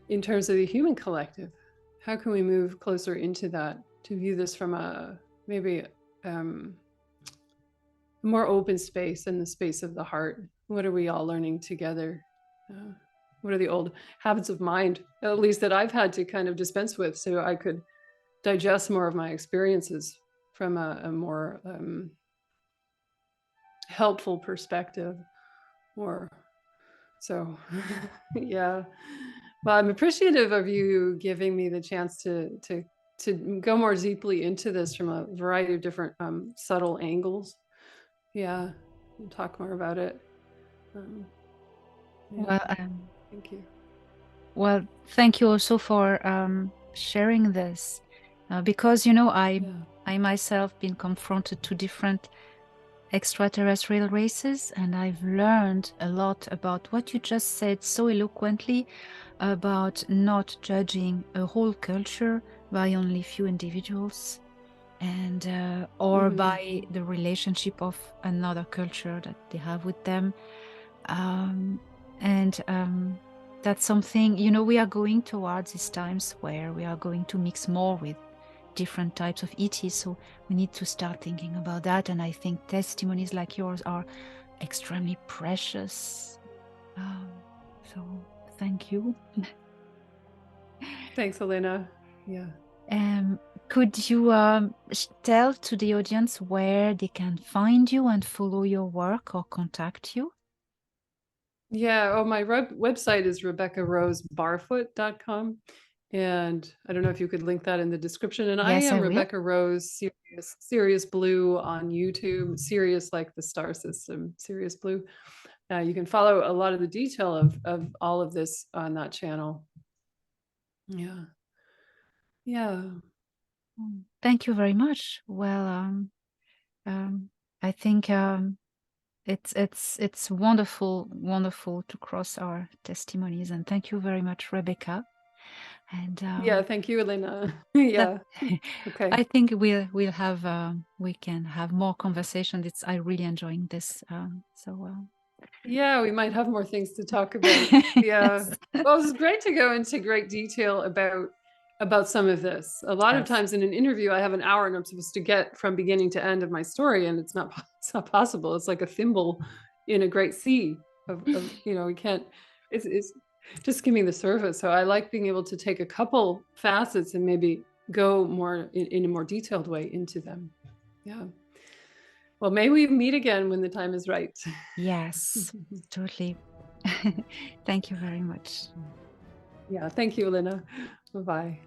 [SPEAKER 2] in terms of the human collective. How can we move closer into that, to view this from maybe more open space, in the space of the heart? What are we all learning together? What are the old habits of mind, at least that I've had to kind of dispense with, so I could digest more of my experiences from a more helpful perspective? Or so yeah. Well, I'm appreciative of you giving me the chance to go more deeply into this from a variety of different subtle angles. Yeah, we'll talk more about it.
[SPEAKER 1] well,
[SPEAKER 2] thank you.
[SPEAKER 1] Well, thank you also for sharing this, because, you know, I myself been confronted to different extraterrestrial races, and I've learned a lot about what you just said so eloquently, about not judging a whole culture by only few individuals, and or by the relationship of another culture that they have with them. That's something, you know, we are going towards these times where we are going to mix more with different types of ETs, so we need to start thinking about that. And I think testimonies like yours are extremely precious. So thank you.
[SPEAKER 2] Thanks, Elena. Yeah.
[SPEAKER 1] Could you tell to the audience where they can find you and follow your work or contact you?
[SPEAKER 2] Yeah. Oh, my website is RebeccaRoseBarfoot.com. And I don't know if you could link that in the description. And I
[SPEAKER 1] Yes,
[SPEAKER 2] am
[SPEAKER 1] I will.
[SPEAKER 2] Rebecca Rose, Sirius Blue on YouTube, Sirius like the star system, Sirius Blue. You can follow a lot of the detail of all of this on that channel. Yeah. Yeah.
[SPEAKER 1] Thank you very much. Well, I think it's wonderful, wonderful to cross our testimonies, and thank you very much, Rebecca. And
[SPEAKER 2] Yeah. Thank you, Elena.
[SPEAKER 1] that,
[SPEAKER 2] Yeah. Okay.
[SPEAKER 1] I think we can have more conversations. I really enjoying this.
[SPEAKER 2] Yeah, we might have more things to talk about. Yeah.
[SPEAKER 1] Yes.
[SPEAKER 2] Well, it was great to go into great detail about some of this. A lot of
[SPEAKER 1] Yes.
[SPEAKER 2] times in an interview, I have an hour and I'm supposed to get from beginning to end of my story, and it's not possible. It's like a thimble in a great sea of we can't. It's just skimming the surface. So I like being able to take a couple facets and maybe go more in a more detailed way into them. Yeah. Well, may we meet again when the time is right.
[SPEAKER 1] Yes, totally. Thank you very much.
[SPEAKER 2] Yeah, thank you, Elena. Bye-bye.